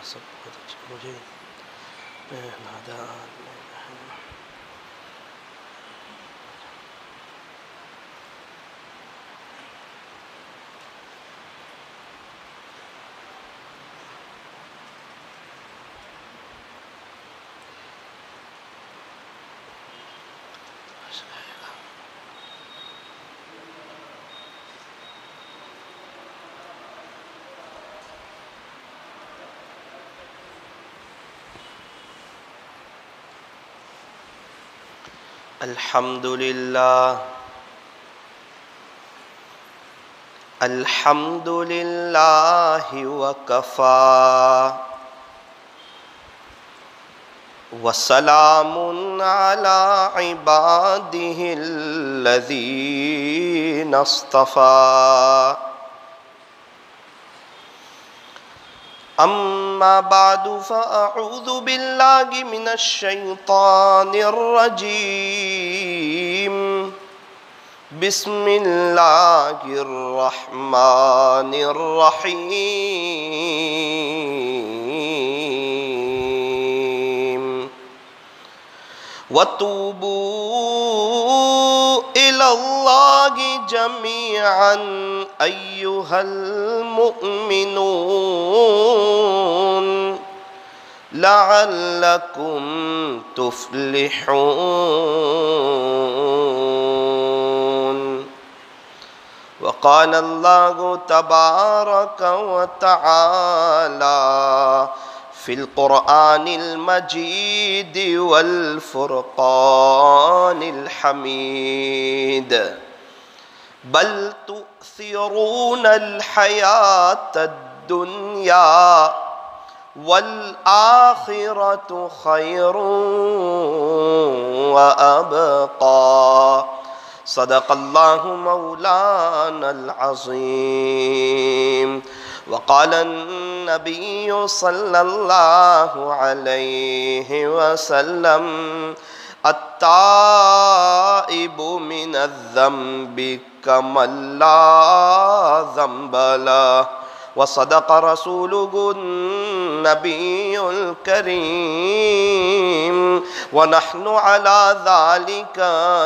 سب مجھے نادان الحمد للہ الحمد للہ وکفی وسلام علی عبادہ الذین اصطفی اما بعد فاعوذ باللہ من الشیطان الرجیم بسم اللہ الرحمن الرحیم وَتُوبُوا إِلَى اللَّهِ جَمِيعًا أَيُّهَا الْمُؤْمِنُونَ لَعَلَّكُمْ تُفْلِحُونَ وقال الله تبارك وتعالى في القرآن المجيد والفرقان الحميد بل تؤثرون الحياة الدنيا والآخرة خير وأبقى صدق الله مولانا العظيم وقال النبي صلى الله عليه وسلم التائب من الذنب كمن لا ذنب له وصدق رسوله النبي الكريم ونحن على ذلك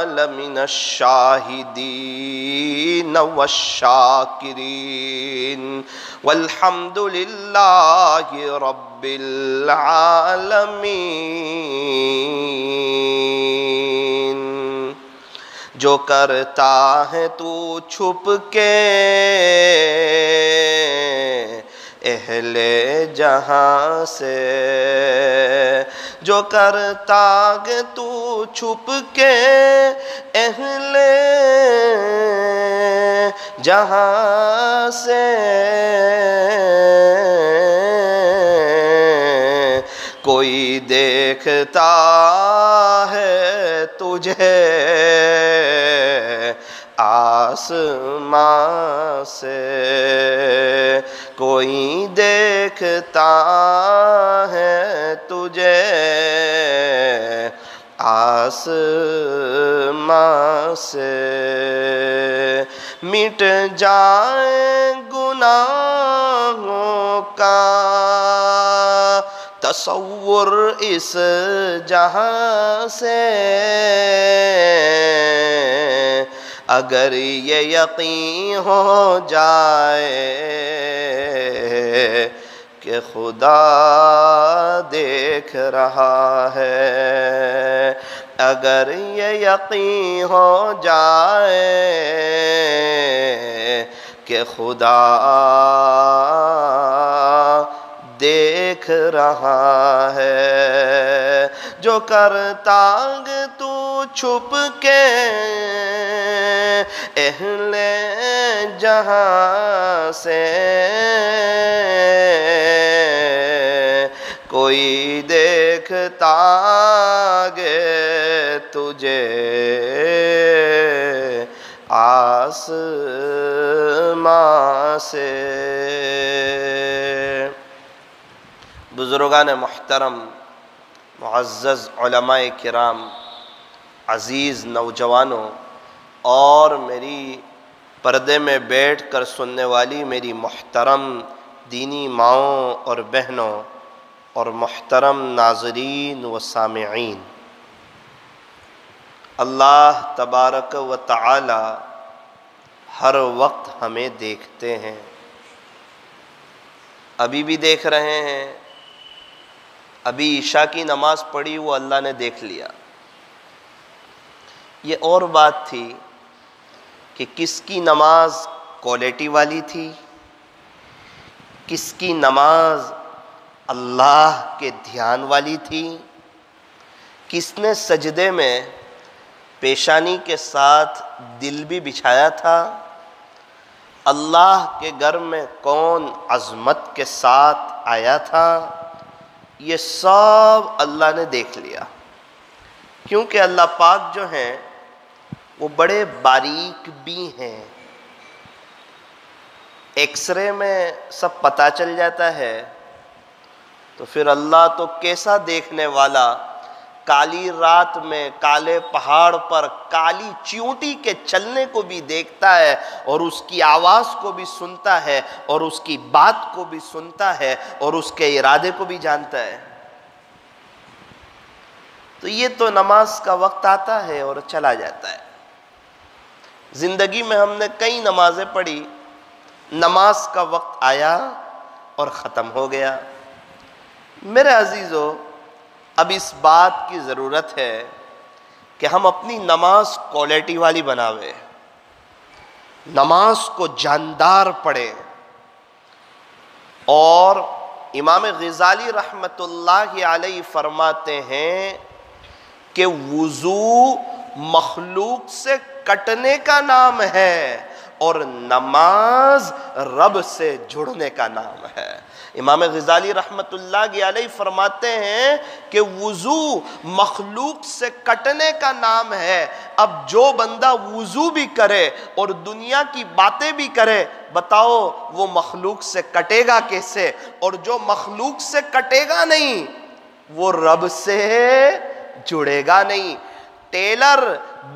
لمن الشاهدين والشاكرين والحمد لله رب العالمين جو کرتا ہے تو چھپ کے اہل جہاں سے جو کرتا ہے تو چھپ کے اہل جہاں سے کوئی دیکھتا ہے تجھے آسمان سے کوئی دیکھتا ہے تجھے آسمان سے مٹ جائیں گناہوں کا تصور اس جہاں سے اگر یہ یقین ہو جائے کہ خدا دیکھ رہا ہے اگر یہ یقین ہو جائے کہ خدا دیکھ رہا ہے جو کرتا تو چھپ کے اہل جہاں سے کوئی دیکھتا گے تجھے آسمان سے بزرگان محترم معزز علماء کرام عزیز نوجوانوں اور میری پردے میں بیٹھ کر سننے والی میری محترم دینی ماؤں اور بہنوں اور محترم ناظرین و سامعین، اللہ تبارک و تعالی ہر وقت ہمیں دیکھتے ہیں، ابھی بھی دیکھ رہے ہیں۔ ابھی عشاء کی نماز پڑھی، وہ اللہ نے دیکھ لیا۔ یہ اور بات تھی کہ کس کی نماز کوالٹی والی تھی، کس کی نماز اللہ کے دھیان والی تھی، کس نے سجدے میں پیشانی کے ساتھ دل بھی بچھایا تھا، اللہ کے گھر میں کون عظمت کے ساتھ آیا تھا، یہ سب اللہ نے دیکھ لیا۔ کیونکہ اللہ پاک جو ہیں وہ بڑے باریک بھی ہیں۔ ایکس رے میں سب پتہ چل جاتا ہے، تو پھر اللہ تو کیسا دیکھنے والا، کالی رات میں کالے پہاڑ پر کالی چیونٹی کے چلنے کو بھی دیکھتا ہے، اور اس کی آواز کو بھی سنتا ہے، اور اس کی بات کو بھی سنتا ہے، اور اس کے ارادے کو بھی جانتا ہے۔ تو یہ تو نماز کا وقت آتا ہے اور چلا جاتا ہے۔ زندگی میں ہم نے کئی نمازیں پڑھی، نماز کا وقت آیا اور ختم ہو گیا۔ میرے عزیزو، اب اس بات کی ضرورت ہے کہ ہم اپنی نماز کوالٹی والی بناوے، نماز کو جاندار پڑھیں۔ اور امام غزالی رحمت اللہ علیہ فرماتے ہیں کہ وضو مخلوق سے کٹنے کا نام ہے اور نماز رب سے جڑنے کا نام ہے۔ امام غزالی رحمت اللہ علیہ فرماتے ہیں کہ وضو مخلوق سے کٹنے کا نام ہے۔ اب جو بندہ وضو بھی کرے اور دنیا کی باتیں بھی کرے، بتاؤ وہ مخلوق سے کٹے گا کیسے؟ اور جو مخلوق سے کٹے گا نہیں، وہ رب سے جڑے گا نہیں۔ ٹیلر،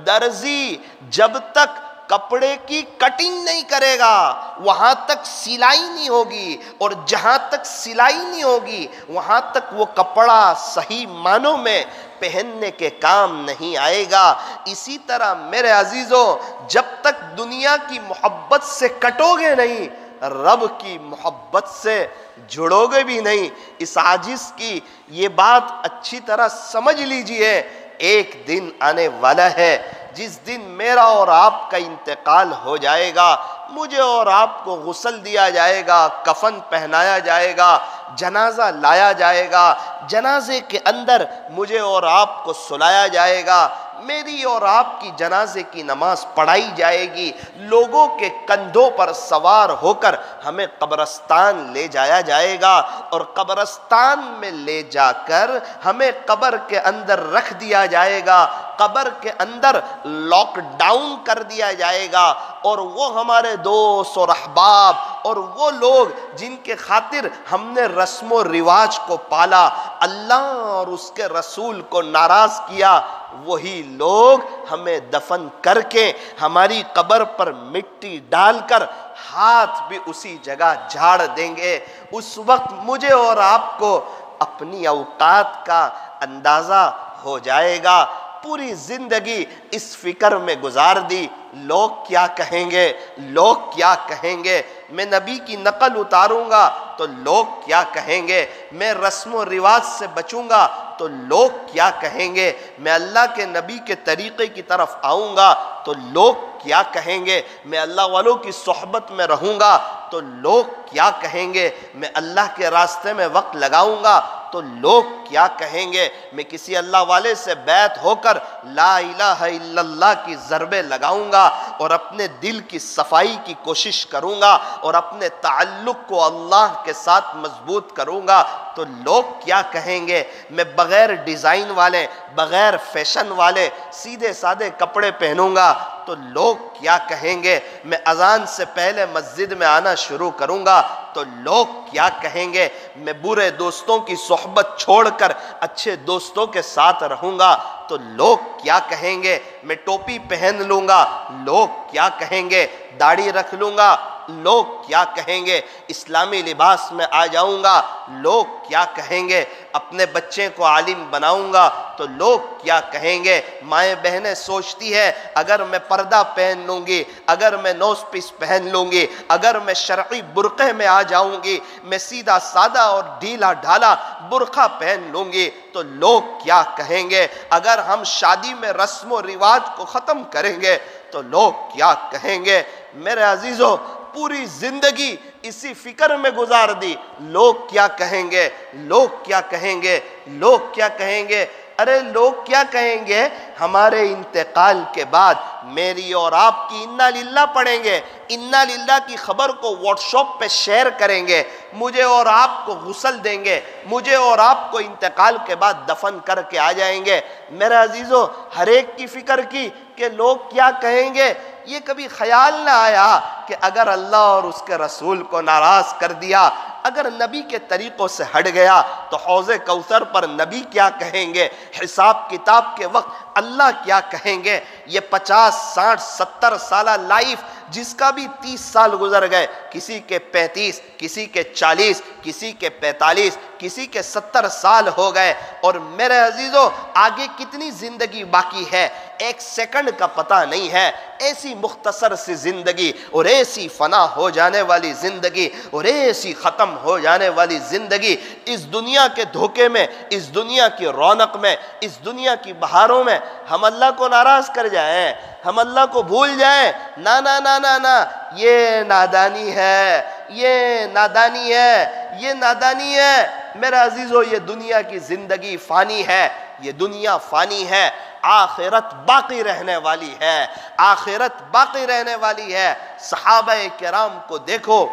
درزی جب تک کپڑے کی کٹنگ نہیں کرے گا، وہاں تک سلائی نہیں ہوگی، اور جہاں تک سلائی نہیں ہوگی وہاں تک وہ کپڑا صحیح معنوں میں پہننے کے کام نہیں آئے گا۔ اسی طرح میرے عزیزوں، جب تک دنیا کی محبت سے کٹو گے نہیں، رب کی محبت سے جڑو گے بھی نہیں۔ اس عاجز کی یہ بات اچھی طرح سمجھ لیجئے، ایک دن آنے والا ہے جس دن میرا اور آپ کا انتقال ہو جائے گا، مجھے اور آپ کو غسل دیا جائے گا، کفن پہنایا جائے گا، جنازہ لایا جائے گا، جنازے کے اندر مجھے اور آپ کو سلایا جائے گا، میری اور آپ کی جنازے کی نماز پڑھائی جائے گی، لوگوں کے کندھوں پر سوار ہو کر ہمیں قبرستان لے جایا جائے گا، اور قبرستان میں لے جا کر ہمیں قبر کے اندر رکھ دیا جائے گا، قبر کے اندر لاک ڈاؤن کر دیا جائے گا، اور وہ ہمارے دوست اور احباب اور وہ لوگ جن کے خاطر ہم نے رسم و رواج کو پالا، اللہ اور اس کے رسول کو ناراض کیا، وہی لوگ ہمیں دفن کر کے ہماری قبر پر مٹی ڈال کر ہاتھ بھی اسی جگہ جھاڑ دیں گے۔ اس وقت مجھے اور آپ کو اپنی اوقات کا اندازہ ہو جائے گا۔ پوری زندگی اس فکر میں گزار دی، لوگ کیا کہیں گے، لوگ کیا کہیں گے، میں نبی کی نقل اتاروں گا تو لوگ کیا کہیں گے، میں رسم و رواج سے بچوں گا تو لوگ کیا کہیں گے، میں اللہ کے نبی کے طریقے کی طرف آؤں گا تو لوگ کیا کہیں گے، میں اللہ والوں کی صحبت میں رہوں گا تو لوگ کیا کہیں گے، میں اللہ کے راستے میں وقت لگاؤں گا تو لوگ کیا کہیں گے، میں کسی اللہ والے سے بیعت ہو کر لا الہ الا اللہ کی ضربیں لگاؤں گا اور اپنے دل کی صفائی کی کوشش کروں گا اور اپنے تعلق کو اللہ کے ساتھ مضبوط کروں گا تو لوگ کیا کہیں گے، میں بغیر ڈیزائن والے، بغیر فیشن والے سیدھے سادے کپڑے پہنوں گا تو لوگ کیا کہیں گے، میں اذان سے پہلے مسجد میں آنا شروع کروں گا تو لوگ کیا کہیں گے، میں برے دوستوں کی صحبت چھوڑ کر اچھے دوستوں کے ساتھ رہوں گا تو لوگ کیا کہیں گے، میں ٹوپی پہن لوں گا، لوگ کیا کہیں گے، داڑھی رکھ لوں گا لوگ کیا کہیں گے، اسلامی لباس میں آ جاؤں گا لوگ کیا کہیں گے، اپنے بچے کو عالم بناؤں گا تو لوگ کیا کہیں گے۔ مائیں بہنیں سوچتی ہے اگر میں پردہ پہن لوں گی، اگر میں نوز پیس پہن لوں گی، اگر میں شرعی برقعے میں آ جاؤں گی، میں سیدھا سادہ اور ڈھیلا ڈھالا برقع پہن لوں گی تو لوگ کیا کہیں گے، اگر ہم شادی میں رسم و رواج کو ختم کریں گے تو لوگ کیا کہیں گے۔ میرے عزیزو، پوری زندگی اسی فکر میں گزار دی، لوگ کیا کہیں گے، لوگ کیا کہیں گے، لوگ کیا کہیں گے۔ ارے لوگ کیا کہیں گے، ہمارے انتقال کے بعد میری اور آپ کی انا للہ پڑھیں گے، انا للہ کی خبر کو واٹس ایپ پہ شیئر کریں گے، مجھے اور آپ کو غسل دیں گے، مجھے اور آپ کو انتقال کے بعد دفن کر کے آ جائیں گے۔ میرے عزیزو، ہر ایک کی فکر کی کہ لوگ کیا کہیں گے، یہ کبھی خیال نہ آیا کہ اگر اللہ اور اس کے رسول کو ناراض کر دیا، اگر نبی کے طریقوں سے ہٹ گیا تو حوض کوثر پر نبی کیا کہیں گے، حساب کتاب کے وقت اللہ کیا کہیں گے۔ یہ 50 60 70 سالہ لائف جس کا بھی 30 سال گزر گئے، کسی کے 35، کسی کے 40، کسی کے 45، کسی کے 70 سال ہو گئے، اور میرے عزیزو آگے کتنی زندگی باقی ہے ایک سیکنڈ کا پتہ نہیں ہے۔ ایسی مختصر سی زندگی اور ایسی فنا ہو جانے والی زندگی اور ایسی ختم ہو جانے والی زندگی، اس دنیا کے دھوکے میں، اس دنیا کی رونق میں، اس دنیا کی بہاروں میں ہم اللہ کو ناراض کر جائیں، ہم اللہ کو بھول جائیں، نا نا نا نا نا، یہ نادانی ہے، یہ نادانی ہے، یہ نادانی ہے۔ میرا عزیزو، یہ دنیا کی زندگی فانی ہے، یہ دنیا فانی ہے، آخرت باقی رہنے والی ہے، آخرت باقی رہنے والی ہے۔ صحابہ کرام کو دیکھو،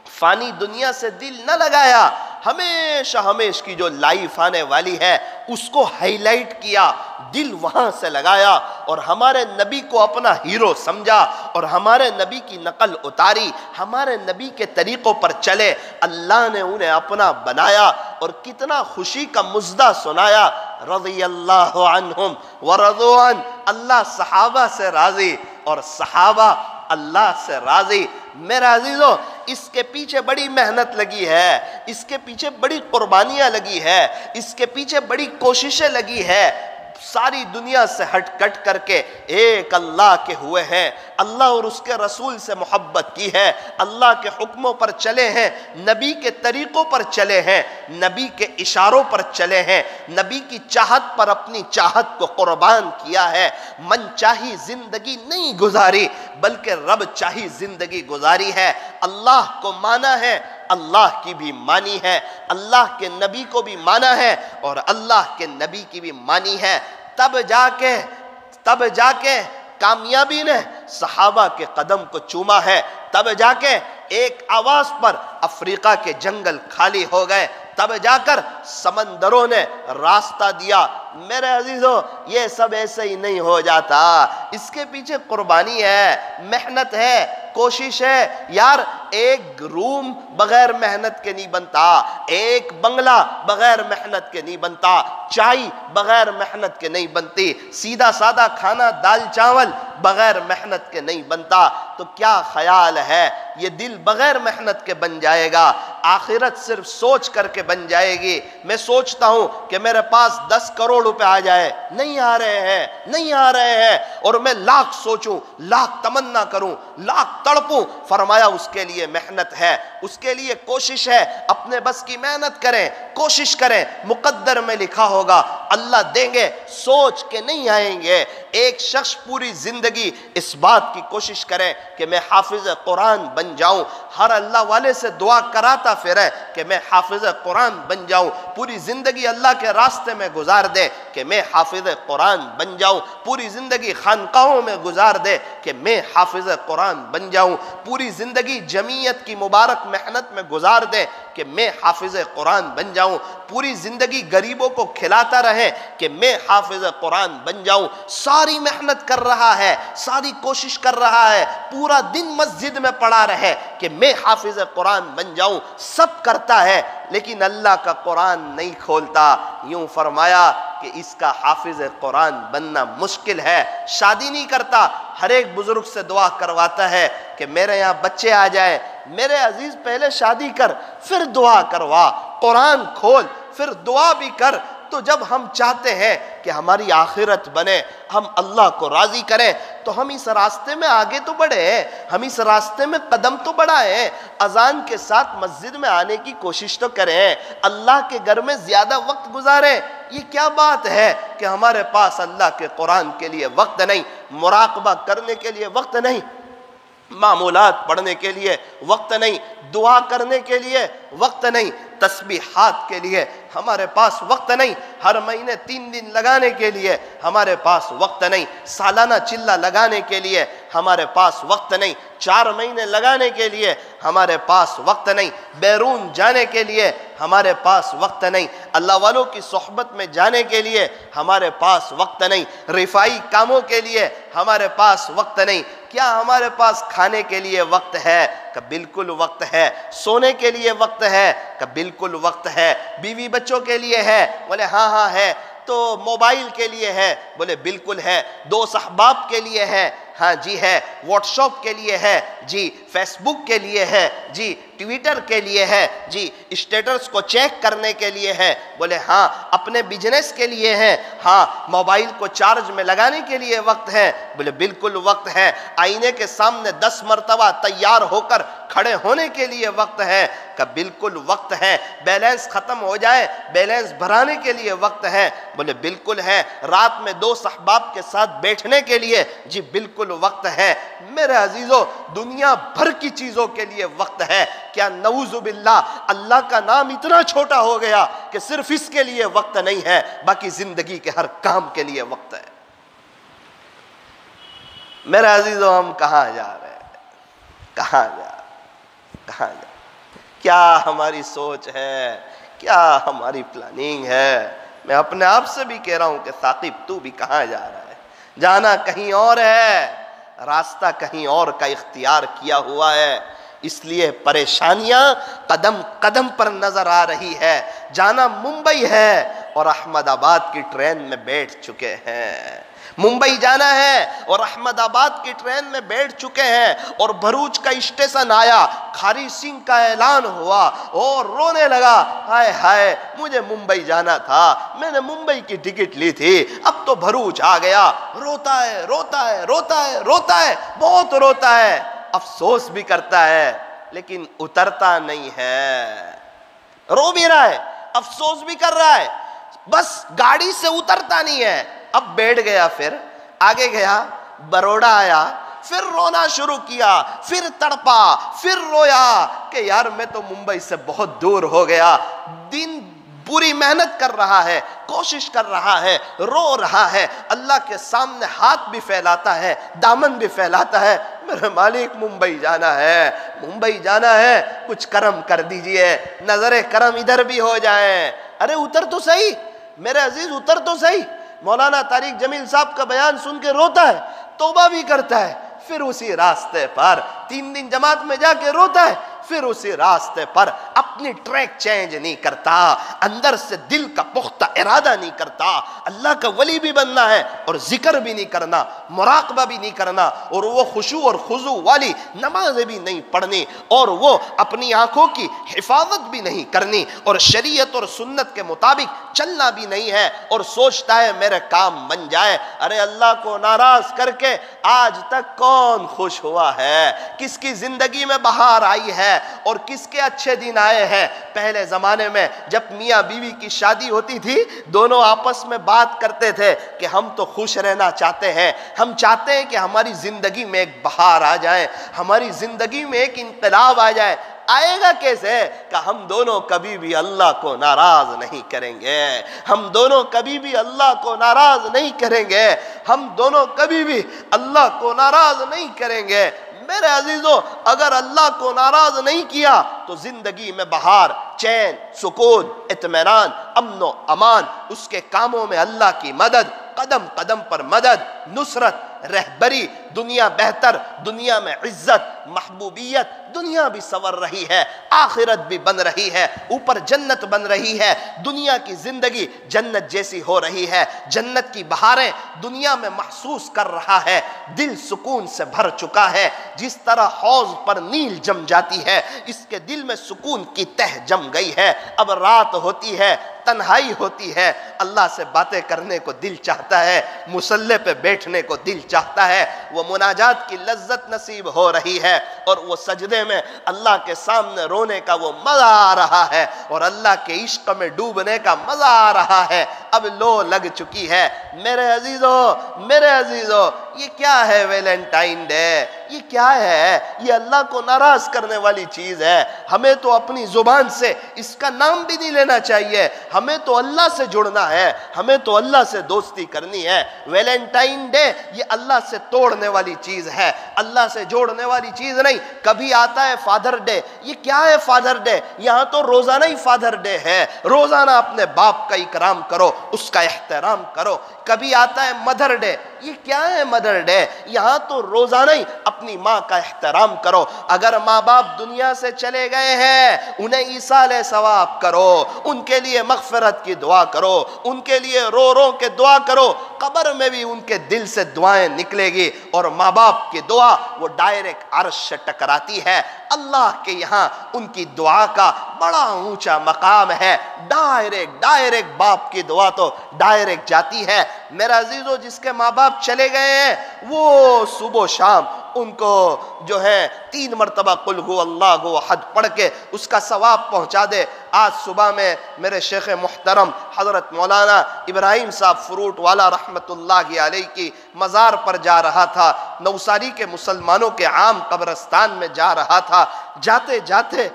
فانی دنیا سے دل نہ لگایا، ہمیشہ ہمیش کی جو لائف آنے والی ہے اس کو ہائی لائٹ کیا، دل وہاں سے لگایا، اور ہمارے نبی کو اپنا ہیرو سمجھا، اور ہمارے نبی کی نقل اتاری، ہمارے نبی کے طریقوں پر چلے، اللہ نے انہیں اپنا بنایا، اور کتنا خوشی کا مژدہ سنایا، رضی اللہ عنہم ورضوا عنہ، اللہ صحابہ سے راضی اور صحابہ اللہ سے راضی۔ میرا عزیزو، اس کے پیچھے بڑی محنت لگی ہے، اس کے پیچھے بڑی قربانیاں لگی ہے، اس کے پیچھے بڑی کوششیں لگی ہے۔ ساری دنیا سے ہٹ کٹ کر کے ایک اللہ کے ہوئے ہیں، اللہ اور اس کے رسول سے محبت کی ہے، اللہ کے حکموں پر چلے ہیں، نبی کے طریقوں پر چلے ہیں، نبی کے اشاروں پر چلے ہیں، نبی کی چاہت پر اپنی چاہت کو قربان کیا ہے، من چاہی زندگی نہیں گزاری بلکہ رب چاہی زندگی گزاری ہے، اللہ کو مانا ہے، اللہ کی بھی مانی ہے، اللہ کے نبی کو بھی مانا ہے، اور اللہ کے نبی کی بھی مانی ہے۔ تب جا کے کامیابی نے صحابہ کے قدم کو چوما ہے، تب جا کے ایک آواز پر افریقہ کے جنگل خالی ہو گئے، تب جا کر سمندروں نے راستہ دیا۔ میرے عزیزو، یہ سب ایسے ہی نہیں ہو جاتا، اس کے پیچھے قربانی ہے، محنت ہے، کوشش ہے۔ یار، ایک روم بغیر محنت کے نہیں بنتا، ایک بنگلہ بغیر محنت کے نہیں بنتا، چائے بغیر محنت کے نہیں بنتی، سیدھا سادہ کھانا دال چاول بغیر محنت کے نہیں بنتا۔ تو کیا خیال ہے یہ دل بغیر محنت کے بن جائے گا؟ آخرت صرف سوچ کر کے بن جائے گی۔ میں سوچتا ہوں کہ میرے پاس 10 کروڑ روپے آ جائے، نہیں آ رہے ہیں، نہیں آ رہے ہیں، اور میں لاکھ سوچوں، لاکھ تمنا کروں، لاکھ تڑپوں، فرمایا اس کے لیے محنت ہے، اس کے لیے کوشش ہے، اپنے بس کی محنت کریں، کوشش کریں، مقدر میں لکھا ہوگا، اللہ دیں گے، سوچ کے نہیں آئیں گے۔ ایک شخص پوری زندگی اس بات کی کوشش کرے کہ میں حافظ قرآن بن جاؤں، ہر اللہ والے سے دعا کراتا پھرے کہ میں حافظ قرآن بن جاؤں، پوری زندگی اللہ کے راستے میں گزار دے کہ میں حافظ قرآن بن جاؤں، پوری زندگی خانقاہوں میں گزار دے کہ میں حافظ قرآن بن جاؤں، پوری زندگی جمعیت کی مبارک محنت میں گزار دے کہ میں حافظ قرآن بن جاؤں، پوری زندگی غریبوں کو کھلاتا رہے کہ میں حافظ قرآن بن جاؤں، ساری محنت کر رہا ہے، ساری کوشش کر رہا ہے، پورا دن مسجد میں پڑا رہے کہ میں حافظ قرآن بن جاؤں، سب کرتا ہے لیکن اللہ کا قرآن نہیں کھولتا۔ یوں فرمایا کہ اس کا حافظ قرآن بننا مشکل ہے، شادی نہیں کرتا، ہر ایک بزرگ سے دعا کرواتا ہے کہ میرے یہاں بچے آ جائیں۔ میرے عزیز پہلے شادی کر، پھر دعا کروا، قرآن کھول، پھر دعا بھی کر۔ تو جب ہم چاہتے ہیں کہ ہماری آخرت بنے، ہم اللہ کو راضی کریں، تو ہم اس راستے میں آگے تو بڑھے ہیں، ہم اس راستے میں قدم تو بڑھائیں۔ اذان کے ساتھ مسجد میں آنے کی کوشش تو کریں، اللہ کے گھر میں زیادہ وقت گزاریں۔ یہ کیا بات ہے کہ ہمارے پاس اللہ کے قرآن کے لیے وقت نہیں، مراقبہ کرنے کے لیے وقت نہیں، معمولات پڑھنے کے لیے وقت نہیں، دعا کرنے کے لیے وقت نہیں، تسبیحات کے لیے ہمارے پاس وقت نہیں، ہر مہینے 3 دن لگانے کے لیے ہمارے پاس وقت نہیں، سالانہ چلہ لگانے کے لیے ہمارے پاس وقت نہیں، 4 مہینے لگانے کے لیے ہمارے پاس وقت نہیں، بیرون جانے کے لیے ہمارے پاس وقت نہیں، اللہ والوں کی صحبت میں جانے کے لیے ہمارے پاس وقت نہیں، رفائی کاموں کے لیے ہمارے پاس وقت نہیں۔ کیا ہمارے پاس کھانے کے لیے وقت ہے؟ کہ بالکل وقت ہے۔ سونے کے لیے وقت ہے؟ کہ بالکل وقت ہے۔ بیوی بچوں کے لیے ہے؟ بولے ہاں ہے۔ تو موبائل کے لیے ہے؟ بولے بالکل ہے۔ دوست احباب کے لیے ہے؟ ہاں جی ہے۔ واٹس ایپ کے لیے ہے؟ جی۔ فیس بک کے لیے ہے؟ جی۔ ٹویٹر کے لیے ہے؟ جی۔ اسٹیٹس کو چیک کرنے کے لیے ہے؟ بولے ہاں۔ اپنے بزنس کے لیے ہے؟ ہاں۔ موبائل کو چارج میں لگانے کے لیے وقت ہے؟ بولے بالکل وقت ہے۔ آئینے کے سامنے 10 مرتبہ تیار ہو کر کھڑے ہونے کے لیے وقت ہے؟ کہ بالکل وقت ہے۔ بیلنس ختم ہو جائے بیلنس بھرانے کے لیے وقت ہے؟ بولے بالکل ہے۔ رات میں دوست احباب کے ساتھ بیٹھنے کے لیے؟ جی بالکل وقت ہے۔ میرے عزیزو، دنیا بھر کی چیزوں کے لیے وقت ہے۔ کیا نعوذ باللہ اللہ کا نام اتنا چھوٹا ہو گیا کہ صرف اس کے لیے وقت نہیں ہے، باقی زندگی کے ہر کام کے لیے وقت ہے؟ میرے عزیزو، ہم کہاں جا رہے ہیں؟ کہاں جا رہے؟ کیا ہماری سوچ ہے؟ کیا ہماری پلاننگ ہے؟ میں اپنے آپ سے بھی کہہ رہا ہوں کہ ثاقب تو بھی کہاں جا رہا ہے؟ جانا کہیں اور ہے، راستہ کہیں اور کا اختیار کیا ہوا ہے، اس لیے پریشانیاں قدم قدم پر نظر آ رہی ہے۔ جانا ممبئی ہے اور احمد آباد کی ٹرین میں بیٹھ چکے ہیں، ممبئی جانا ہے اور احمد آباد کی ٹرین میں بیٹھ چکے ہیں، اور بھروچ کا اسٹیشن آیا، کھاری سنگھ کا اعلان ہوا اور رونے لگا، ہائے ہائے مجھے ممبئی جانا تھا، میں نے ممبئی کی ٹکٹ لی تھی، اب تو بھروچ آ گیا۔ روتا ہے روتا ہے روتا ہے روتا ہے، بہت روتا ہے، افسوس بھی کرتا ہے لیکن اترتا نہیں ہے۔ رو بھی رہا ہے، افسوس بھی کر رہا ہے، بس گاڑی سے اترتا نہیں ہے۔ اب بیٹھ گیا، پھر آگے گیا، بروڑا آیا، پھر رونا شروع کیا، پھر تڑپا، پھر رویا کہ یار میں تو ممبئی سے بہت دور ہو گیا۔ دن پوری محنت کر رہا ہے، کوشش کر رہا ہے، رو رہا ہے، اللہ کے سامنے ہاتھ بھی پھیلاتا ہے، دامن بھی پھیلاتا ہے، میرے مالک ممبئی جانا ہے، ممبئی جانا ہے، کچھ کرم کر دیجئے، نظر کرم ادھر بھی ہو جائیں۔ ارے اتر تو صحیح میرے عزیز، اتر تو صحیح۔ مولانا طارق جمیل صاحب کا بیان سن کے روتا ہے، توبہ بھی کرتا ہے، پھر اسی راستے پر 3 دن جماعت میں جا کے روتا ہے، پھر اسی راستے پر اپنی ٹریک چینج نہیں کرتا، اندر سے دل کا پختہ ارادہ نہیں کرتا، اللہ کا ولی بھی بننا ہے اور ذکر بھی نہیں کرنا، مراقبہ بھی نہیں کرنا، اور وہ خشوع اور خضوع والی نمازیں بھی نہیں پڑھنی، اور وہ اپنی آنکھوں کی حفاظت بھی نہیں کرنی، اور شریعت اور سنت کے مطابق چلنا بھی نہیں ہے، اور سوچتا ہے میرے کام بن جائے۔ ارے اللہ کو ناراض کر کے آج تک کون خوش ہوا ہے؟ کس کی زندگی میں بہار آئی ہے اور کس کے اچھے دن آئے ہیں؟ پہلے زمانے میں جب میاں بیوی کی شادی ہوتی تھی، دونوں آپس میں بات کرتے تھے کہ ہم تو خوش رہنا چاہتے ہیں، ہم چاہتے ہیں کہ ہماری زندگی میں ایک بہار آ جائے، ہماری زندگی میں ایک انقلاب آ جائے۔ آئے گا کیسے؟ کہ ہم دونوں کبھی بھی اللہ کو ناراض نہیں کریں گے، ہم دونوں کبھی بھی اللہ کو ناراض نہیں کریں گے، ہم دونوں کبھی بھی اللہ کو ناراض نہیں کریں گے۔ میرے عزیزو، اگر اللہ کو ناراض نہیں کیا تو زندگی میں بہار، چین، سکون، اطمینان، امن و امان، اس کے کاموں میں اللہ کی مدد، قدم قدم پر مدد، نصرت، رہبری، دنیا بہتر، دنیا میں عزت، محبوبیت، دنیا بھی سنور رہی ہے، آخرت بھی بن رہی ہے، اوپر جنت بن رہی ہے، دنیا کی زندگی جنت جیسی ہو رہی ہے، جنت کی بہاریں دنیا میں محسوس کر رہا ہے، دل سکون سے بھر چکا ہے۔ جس طرح حوض پر نیل جم جاتی ہے، اس کے دل میں سکون کی تہ جم گئی ہے۔ اب رات ہوتی ہے، تنہائی ہوتی ہے، اللہ سے باتیں کرنے کو دل چاہتا ہے، مصلی پہ بیٹھنے کو دل چاہتا ہے، وہ مناجات کی لذت نصیب ہو رہی ہے، اور وہ سجدے میں اللہ کے سامنے رونے کا وہ مزہ آ رہا ہے، اور اللہ کے عشق میں ڈوبنے کا مزہ آ رہا ہے۔ اب لو لگ چکی ہے۔ میرے عزیزو، یہ کیا ہے ویلنٹائن ڈے؟ یہ کیا ہے؟ یہ اللہ کو ناراض کرنے والی چیز ہے۔ ہمیں تو اپنی زبان سے اس کا نام بھی نہیں لینا چاہیے، ہمیں تو اللہ سے جڑنا ہے، ہمیں تو اللہ سے دوستی کرنی ہے۔ ویلنٹائن ڈے یہ اللہ سے توڑنے والی چیز ہے، اللہ سے جوڑنے والی چیز نہیں۔ کبھی آتا ہے فادر ڈے، یہ کیا ہے فادر ڈے؟ یہاں تو روزانہ ہی فادر ڈے ہے، روزانہ اپنے باپ کا اکرام کرو، اس کا احترام کرو۔ کبھی آتا ہے مدر ڈے، یہ کیا ہے مدر ڈے؟ یہاں تو روزانہ ہی اپنی ماں کا احترام کرو۔ اگر ماں باپ دنیا سے چلے گئے ہیں، انہیں ایصال ثواب کرو، ان کے لیے مغفرت کی دعا کرو، ان کے لیے رو رو کے دعا کرو۔ قبر میں بھی ان کے دل سے دعائیں نکلے گی، اور ماں باپ کی دعا وہ ڈائریکٹ عرش سے ٹکراتی ہے۔ اللہ کے یہاں ان کی دعا کا بڑا اونچا مقام ہے۔ ڈائریکٹ باپ کی دعا تو ڈائریکٹ جاتی ہے۔ میرا عزیزو، جس کے ماں باپ چلے گئے ہیں، وہ صبح و شام ان کو جو ہے 3 مرتبہ قل هو اللہ احد پڑھ کے اس کا ثواب پہنچا دے۔ آج صبح میں میرے شیخ محترم حضرت مولانا ابراہیم صاحب فروٹ والا رحمت اللہ علیہ کی مزار پر جا رہا تھا، نوساری کے مسلمانوں کے عام قبرستان میں جا رہا تھا۔ جاتے جاتے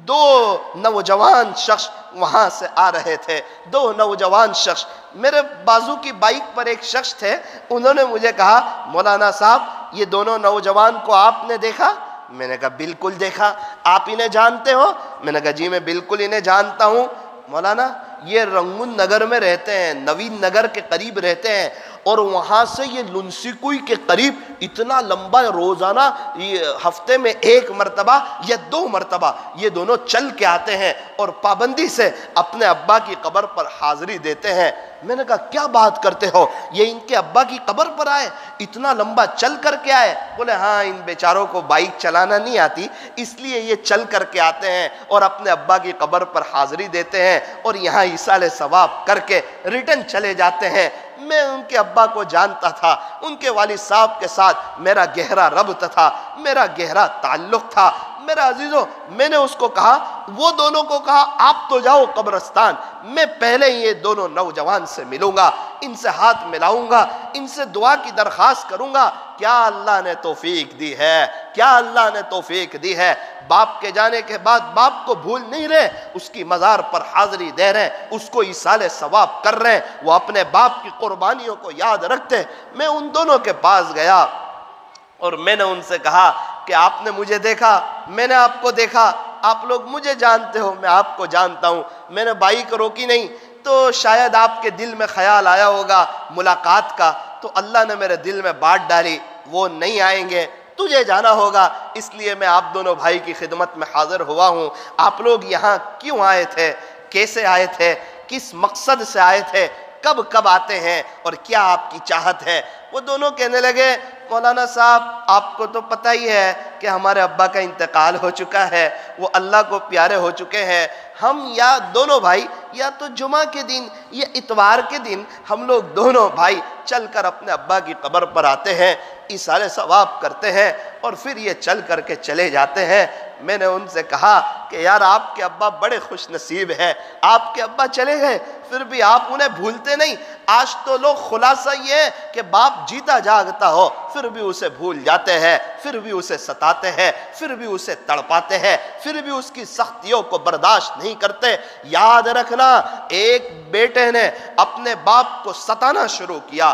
2 نوجوان شخص وہاں سے آ رہے تھے، 2 نوجوان شخص میرے بازو کی بائک پر ایک شخص تھے۔ انہوں نے مجھے کہا، مولانا صاحب یہ دونوں نوجوان کو آپ نے دیکھا؟ میں نے کہا بالکل دیکھا۔ آپ انہیں جانتے ہو؟ میں نے کہا جی میں بالکل انہیں جانتا ہوں۔ مولانا یہ رنگون نگر میں رہتے ہیں، نوین نگر کے قریب رہتے ہیں، اور وہاں سے یہ لنسیکوئی کے قریب اتنا لمبا روزانہ ہفتے میں 1 مرتبہ یا 2 مرتبہ یہ دونوں چل کے آتے ہیں، اور پابندی سے اپنے ابا کی قبر پر حاضری دیتے ہیں۔ میں نے کہا کیا بات کرتے ہو، یہ ان کے ابا کی قبر پر آئے، اتنا لمبا چل کر کے آئے؟ بولے ہاں، ان بیچاروں کو بائک چلانا نہیں آتی، اس لیے یہ چل کر کے آتے ہیں اور اپنے ابا کی قبر پر حاضری دیتے ہیں، اور یہاں ایصال ثواب کر کے ریٹرن چلے جاتے ہیں۔ میں ان کے ابا کو جانتا تھا، ان کے والد صاحب کے ساتھ میرا گہرا ربط تھا، میرا گہرا تعلق تھا۔ میرا عزیزو، میں نے اس کو کہا، وہ دونوں کو کہا آپ تو جاؤ قبرستان، میں پہلے یہ دونوں نوجوان سے ملوں گا، ان سے ہاتھ ملاؤں گا، ان سے دعا کی درخواست کروں گا۔ کیا اللہ نے توفیق دی ہے، کیا اللہ نے توفیق دی ہے۔ باپ کے جانے کے بعد باپ کو بھول نہیں رہے، اس کی مزار پر حاضری دے رہے ہیں، اس کو ایصال ثواب کر رہے ہیں، وہ اپنے باپ کی قربانیوں کو یاد رکھتے۔ میں ان دونوں کے پاس گیا اور میں نے ان سے کہا کہ آپ نے مجھے دیکھا، میں نے آپ کو دیکھا، آپ لوگ مجھے جانتے ہو، میں آپ کو جانتا ہوں۔ میں نے بائک روکی نہیں، تو شاید آپ کے دل میں خیال آیا ہوگا ملاقات کا، تو اللہ نے میرے دل میں بات ڈالی، وہ نہیں آئیں گے، تجھے جانا ہوگا، اس لیے میں آپ دونوں بھائی کی خدمت میں حاضر ہوا ہوں۔ آپ لوگ یہاں کیوں آئے تھے، کیسے آئے تھے، کس مقصد سے آئے تھے، کب آتے ہیں، اور کیا آپ کی چاہت ہے؟ وہ دونوں کہنے لگے، مولانا صاحب آپ کو تو پتہ ہی ہے کہ ہمارے ابا کا انتقال ہو چکا ہے، وہ اللہ کو پیارے ہو چکے ہیں۔ ہم یا دونوں بھائی یا تو جمعہ کے دن یا اتوار کے دن ہم لوگ دونوں بھائی چل کر اپنے ابا کی قبر پر آتے ہیں، ایصال ثواب کرتے ہیں، اور پھر یہ چل کر کے چلے جاتے ہیں۔ میں نے ان سے کہا کہ یار آپ کے ابا بڑے خوش نصیب ہیں، آپ کے ابا چلے گئے پھر بھی آپ انہیں بھولتے نہیں۔ آج تو لوگ خلاصہ یہ ہے کہ باپ جیتا جاگتا ہو پھر بھی اسے بھول جاتے ہیں، پھر بھی اسے ستاتے ہیں، پھر بھی اسے تڑپاتے ہیں، پھر بھی اس کی سختیوں کو برداشت نہیں کرتے۔ یاد رکھنا، ایک بیٹے نے اپنے باپ کو ستانا شروع کیا،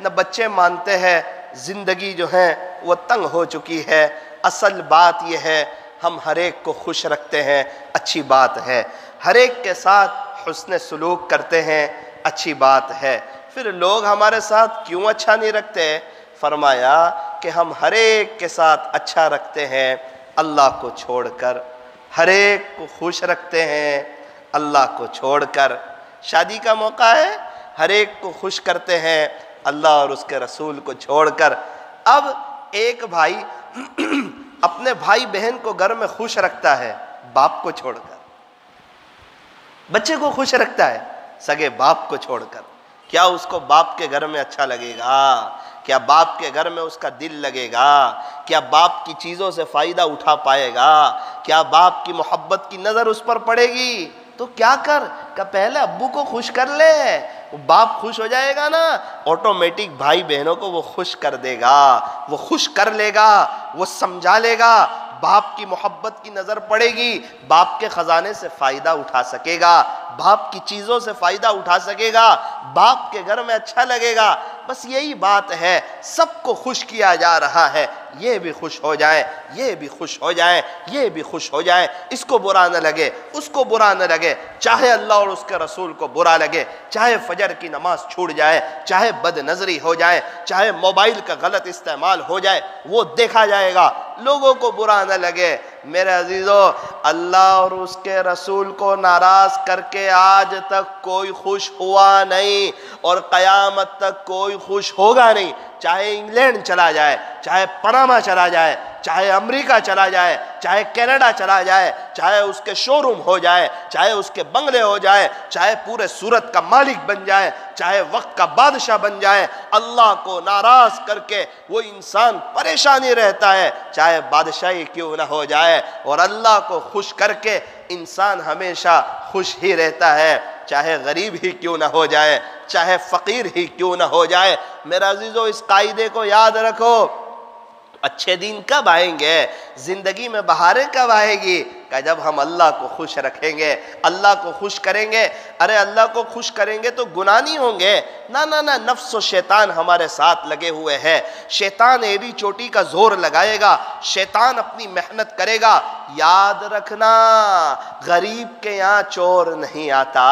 نہ بچے مانتے ہیں، زندگی جو ہے وہ تنگ ہو چکی ہے۔ اصل بات یہ ہے ہم ہر ایک کو خوش رکھتے ہیں، اچھی بات ہے، ہر ایک کے ساتھ حسن سلوک کرتے ہیں، اچھی بات ہے۔ پھر لوگ ہمارے ساتھ کیوں اچھا نہیں رکھتے؟ فرمایا کہ ہم ہر ایک کے ساتھ اچھا رکھتے ہیں اللہ کو چھوڑ کر، ہر ایک کو خوش رکھتے ہیں اللہ کو چھوڑ کر۔ شادی کا موقع ہے، ہر ایک کو خوش کرتے ہیں اللہ اور اس کے رسول کو چھوڑ کر۔ اب ایک بھائی اپنے بھائی بہن کو گھر میں خوش رکھتا ہے باپ کو چھوڑ کر، بچے کو خوش رکھتا ہے سگے باپ کو چھوڑ کر، کیا اس کو باپ کے گھر میں اچھا لگے گا؟ کیا باپ کے گھر میں اس کا دل لگے گا؟ کیا باپ کی چیزوں سے فائدہ اٹھا پائے گا؟ کیا باپ کی محبت کی نظر اس پر پڑے گی؟ تو کیا کر کہ پہلے ابو کو خوش کر لے، باپ خوش ہو جائے گا نا، آٹومیٹک بھائی بہنوں کو وہ خوش کر دے گا، وہ خوش کر لے گا، وہ سمجھا لے گا، باپ کی محبت کی نظر پڑے گی، باپ کے خزانے سے فائدہ اٹھا سکے گا، باپ کی چیزوں سے فائدہ اٹھا سکے گا، باپ کے گھر میں اچھا لگے گا۔ بس یہی بات ہے، سب کو خوش کیا جا رہا ہے، یہ بھی خوش ہو جائیں، یہ بھی خوش ہو جائیں، یہ بھی خوش ہو جائیں، اس کو برا نہ لگے، اس کو برا نہ لگے، چاہے اللہ اور اس کے رسول کو برا لگے، چاہے فجر کی نماز چھوٹ جائے، چاہے بد نظری ہو جائے، چاہے موبائل کا غلط استعمال ہو جائے، وہ دیکھا جائے گا، لوگوں کو برا نہ لگے۔ میرے عزیزو، اللہ اور اس کے رسول کو ناراض کر کے آج تک کوئی خوش ہوا نہیں اور قیامت تک کوئی خوش ہوگا نہیں، چاہے انگلینڈ چلا جائے، چاہے پناما چلا جائے، چاہے امریکہ چلا جائے، چاہے کینیڈا چلا جائے، چاہے اس کے شو روم ہو جائے، چاہے اس کے بنگلے ہو جائے، چاہے پورے صورت کا مالک بن جائے، چاہے وقت کا بادشاہ بن جائے، اللہ کو ناراض کر کے وہ انسان پریشانی رہتا ہے، چاہے بادشاہی کیوں نہ ہو جائے، اور اللہ کو خوش کر کے انسان ہمیشہ خوش ہی رہتا ہے، چاہے غریب ہی کیوں نہ ہو جائے، چاہے فقیر ہی کیوں نہ ہو جائے۔ میرا عزیزو، اس قاعدے کو یاد رکھو۔ اچھے دن کب آئیں گے؟ زندگی میں بہاریں کب آئے گی؟ کہ جب ہم اللہ کو خوش رکھیں گے، اللہ کو خوش کریں گے۔ ارے اللہ کو خوش کریں گے تو گناہ نہیں ہوں گے، نہ نہ نہ، نفس و شیطان ہمارے ساتھ لگے ہوئے ہیں، شیطان ایڑی چوٹی کا زور لگائے گا، شیطان اپنی محنت کرے گا۔ یاد رکھنا، غریب کے یہاں چور نہیں آتا،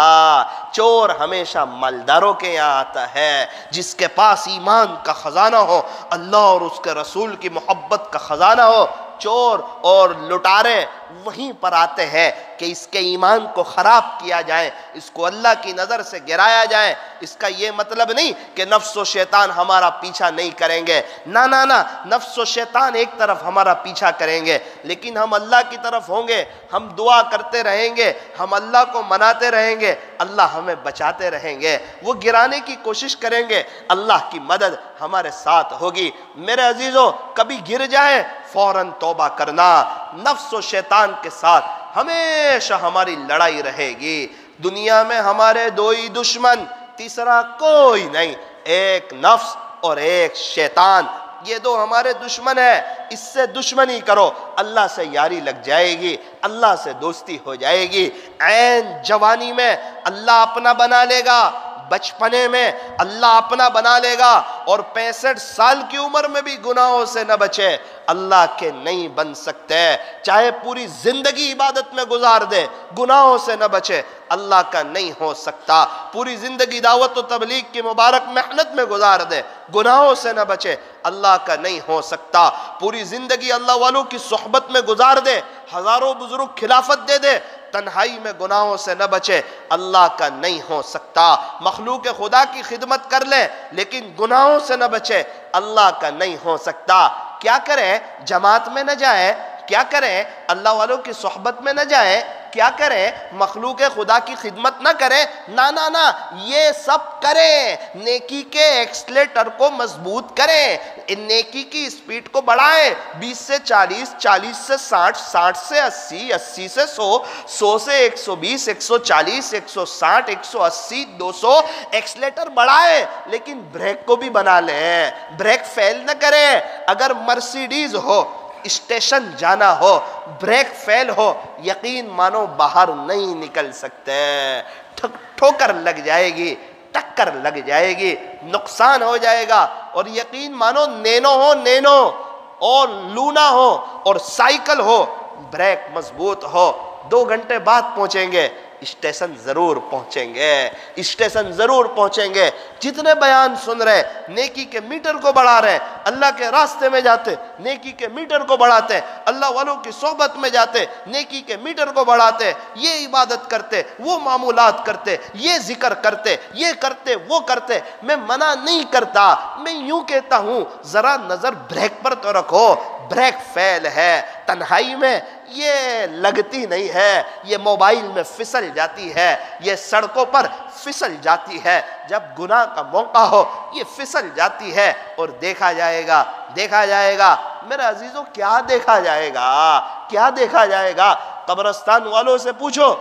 چور ہمیشہ مالداروں کے یہاں آتا ہے، جس کے پاس ایمان کا خزانہ ہو، اللہ اور اس کے رسول کی محبت کا خزانہ ہو۔ چور اور لٹارے وہیں پر آتے ہیں کہ اس کے ایمان کو خراب کیا جائے، اس کو اللہ کی نظر سے گرایا جائے۔ اس کا یہ مطلب نہیں کہ نفس و شیطان ہمارا پیچھا نہیں کریں گے، نہ نہ نہ، نفس و شیطان ایک طرف ہمارا پیچھا کریں گے، لیکن ہم اللہ کی طرف ہوں گے، ہم دعا کرتے رہیں گے، ہم اللہ کو مناتے رہیں گے، اللہ ہمیں بچاتے رہیں گے، وہ گرانے کی کوشش کریں گے، اللہ کی مدد ہمارے ساتھ ہوگی۔ میرے عزیزو، کبھی گر جائیں فوراً توبہ کرنا، نفس و شیطان کے ساتھ ہمیشہ ہماری لڑائی رہے گی۔ دنیا میں ہمارے دو ہی دشمن، تیسرا کوئی نہیں، ایک نفس اور ایک شیطان، یہ دو ہمارے دشمن ہیں۔ اس سے دشمنی کرو، اللہ سے یاری لگ جائے گی، اللہ سے دوستی ہو جائے گی۔ عین جوانی میں اللہ اپنا بنا لے گا، بچپنے میں اللہ اپنا بنا لے گا، اور 65 سال کی عمر میں بھی گناہوں سے نہ بچے، اللہ کے نہیں بن سکتے۔ چاہے پوری زندگی عبادت میں گزار دے، گناہوں سے نہ بچے، اللہ کا نہیں ہو سکتا۔ پوری زندگی دعوت و تبلیغ کی مبارک محنت میں گزار دے، گناہوں سے نہ بچے، اللہ کا نہیں ہو سکتا۔ پوری زندگی اللہ والوں کی صحبت میں گزار دے، ہزاروں بزرگ خلافت دے دے، تنہائی میں گناہوں سے نہ بچے، اللہ کا نہیں ہو سکتا۔ مخلوق خدا کی خدمت کر لے لیکن گناہوں سے نہ بچے، اللہ کا نہیں ہو سکتا۔ کیا کریں؟ جماعت میں نہ جائیں، کیا کریں؟ اللہ والوں کی صحبت میں نہ جائیں، کیا کریں؟ مخلوق خدا کی خدمت نہ کریں، نہ نہ نہ، یہ سب کریں، نیکی کے ایکسلیٹر کو مضبوط کریں، نیکی کی سپیڈ کو بڑھائیں، 20 سے 40، 40 سے 60، 60 سے 80، 80 سے 100، 100 سے 120، 140، 160، 180، 200، ایکسلیٹر بڑھائیں، لیکن بریک کو بھی بنا لیں، بریک فیل نہ کریں۔ اگر مرسیڈیز ہو، اسٹیشن جانا ہو، بریک فیل ہو، یقین مانو باہر نہیں نکل سکتے، ٹھوکر لگ جائے گی، ٹکر لگ جائے گی، نقصان ہو جائے گا۔ اور یقین مانو نینو ہو، نینو اور لونا ہو اور سائیکل ہو، بریک مضبوط ہو، 2 گھنٹے بعد پہنچیں گے، اسٹیشن ضرور پہنچیں گے، اسٹیشن ضرور پہنچیں گے۔ جتنے بیان سن رہے نیکی کے میٹر کو بڑھا رہے، اللہ کے راستے میں جاتے نیکی کے میٹر کو بڑھاتے، اللہ والوں کی صحبت میں جاتے نیکی کے میٹر کو بڑھاتے، یہ عبادت کرتے، وہ معمولات کرتے، یہ ذکر کرتے، یہ کرتے، وہ کرتے۔ میں منع نہیں کرتا، میں یوں کہتا ہوں ذرا نظر بریک پر تو رکھو، بریک فیل ہے، تنہائی میں یہ لگتی نہیں ہے، یہ موبائل میں پھسل جاتی ہے، یہ سڑکوں پر پھسل جاتی ہے، جب گناہ کا موقع ہو یہ پھسل جاتی ہے اور دیکھا جائے گا، دیکھا جائے گا۔ میرے عزیزوں کیا دیکھا جائے گا؟ کیا دیکھا جائے گا؟ قبرستان والوں سے پوچھو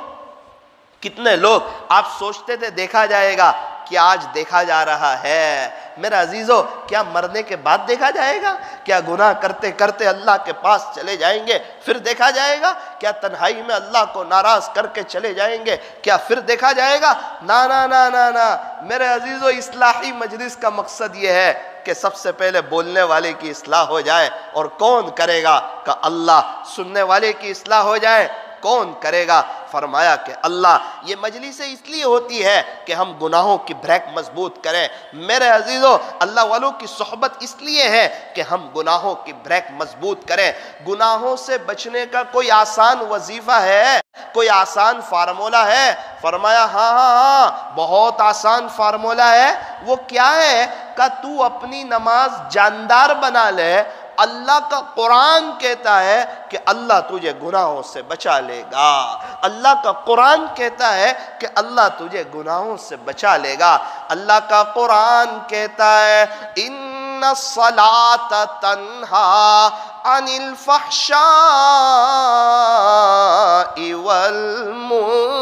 کتنے لوگ آپ سوچتے تھے دیکھا جائے گا، کیا آج دیکھا جا رہا ہے؟ میرے عزیزوں کیا مرنے کے بعد دیکھا جائے گا؟ کیا گناہ کرتے کرتے اللہ کے پاس چلے جائیں گے پھر دیکھا جائے گا؟ کیا تنہائی میں اللہ کو ناراض کر کے چلے جائیں گے کیا پھر دیکھا جائے گا؟ نا نا نا نا نا۔ میرے عزیزوں اصلاحی مجلس کا مقصد یہ ہے کہ سب سے پہلے بولنے والے کی اصلاح ہو جائے، اور کون کرے گا کہ اللہ۔ سننے والے کی اصلاح ہو جائے، کون کرے گا؟ فرمایا کہ اللہ۔ یہ مجلسیں اس لیے ہوتی ہے کہ ہم گناہوں کی بریک مضبوط کریں۔ میرے عزیزو اللہ والوں کی صحبت اس لیے ہے کہ ہم گناہوں کی بریک مضبوط کریں۔ گناہوں سے بچنے کا کوئی آسان وظیفہ ہے؟ کوئی آسان فارمولہ ہے؟ فرمایا ہاں ہاں ہاں بہت آسان فارمولہ ہے۔ وہ کیا ہے؟ کہ تو اپنی نماز جاندار بنا لے۔ اللہ کا قرآن کہتا ہے کہ اللہ تجھے گناہوں سے بچا لے گا۔ اللہ کا قرآن کہتا ہے کہ اللہ تجھے گناہوں سے بچا لے گا۔ اللہ کا قرآن کہتا ہے ان الصلاۃ تنہا عن الفحشاء والمنکر۔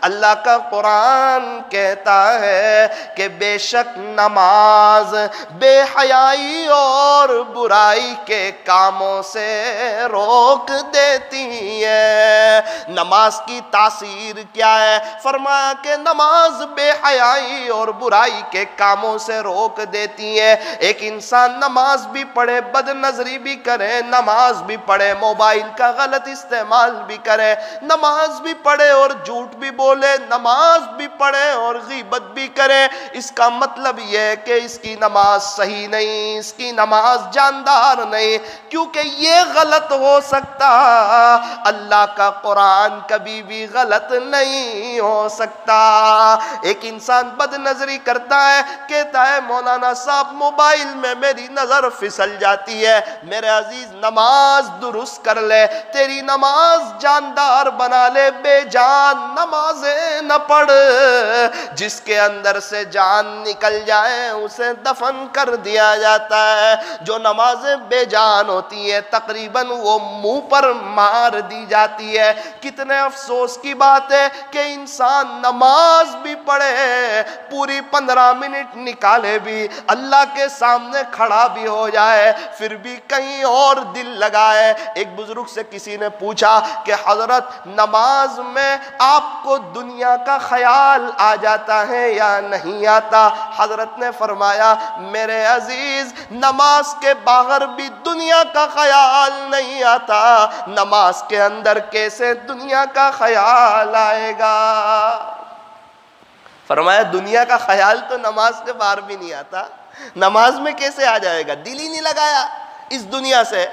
اللہ کا قرآن کہتا ہے کہ بے شک نماز بے حیائی اور برائی کے کاموں سے روک دیتی ہے۔ نماز کی تاثیر کیا ہے؟ فرمایا کہ نماز بے حیائی اور برائی کے کاموں سے روک دیتی ہے۔ ایک انسان نماز بھی پڑھے، بد نظری بھی کرے، نماز بھی پڑھے، موبائل کا غلط استعمال بھی کرے، نماز بھی پڑھے اور جھوٹ بھی بولے، نماز بھی پڑھے اور غیبت بھی کرے، اس کا مطلب یہ ہے کہ اس کی نماز صحیح نہیں، اس کی نماز جاندار نہیں، کیونکہ یہ غلط ہو سکتا، اللہ کا قرآن کبھی بھی غلط نہیں ہو سکتا۔ ایک انسان بد نظری کرتا ہے، کہتا ہے مولانا صاحب موبائل میں میری نظر پھسل جاتی ہے۔ میرے عزیز نماز درست کر لے، تیری نماز جاندار بنا لے، بے جان نمازیں نہ پڑھ۔ جس کے اندر سے جان نکل جائے اسے دفن کر دیا جاتا ہے۔ جو نمازیں بے جان ہوتی ہیں تقریباً وہ منہ پر مار دی جاتی ہے۔ کتنے افسوس کی بات ہے کہ انسان نماز بھی پڑھے، پوری 15 منٹ نکالے بھی، اللہ کے سامنے کھڑا بھی ہو جائے، پھر بھی کہیں اور دل لگائے۔ ایک بزرگ سے کسی نے پوچھا کہ حضرت نماز میں آپ کو دنیا کا خیال آ جاتا ہے یا نہیں آتا؟ حضرت نے فرمایا میرے عزیز نماز کے باہر بھی دنیا کا خیال نہیں آتا، نماز کے اندر کیسے دنیا کا خیال آئے گا؟ فرمایا دنیا کا خیال تو نماز کے باہر بھی نہیں آتا، نماز میں کیسے آ جائے گا؟ دل ہی نہیں لگایا اس دنیا سے۔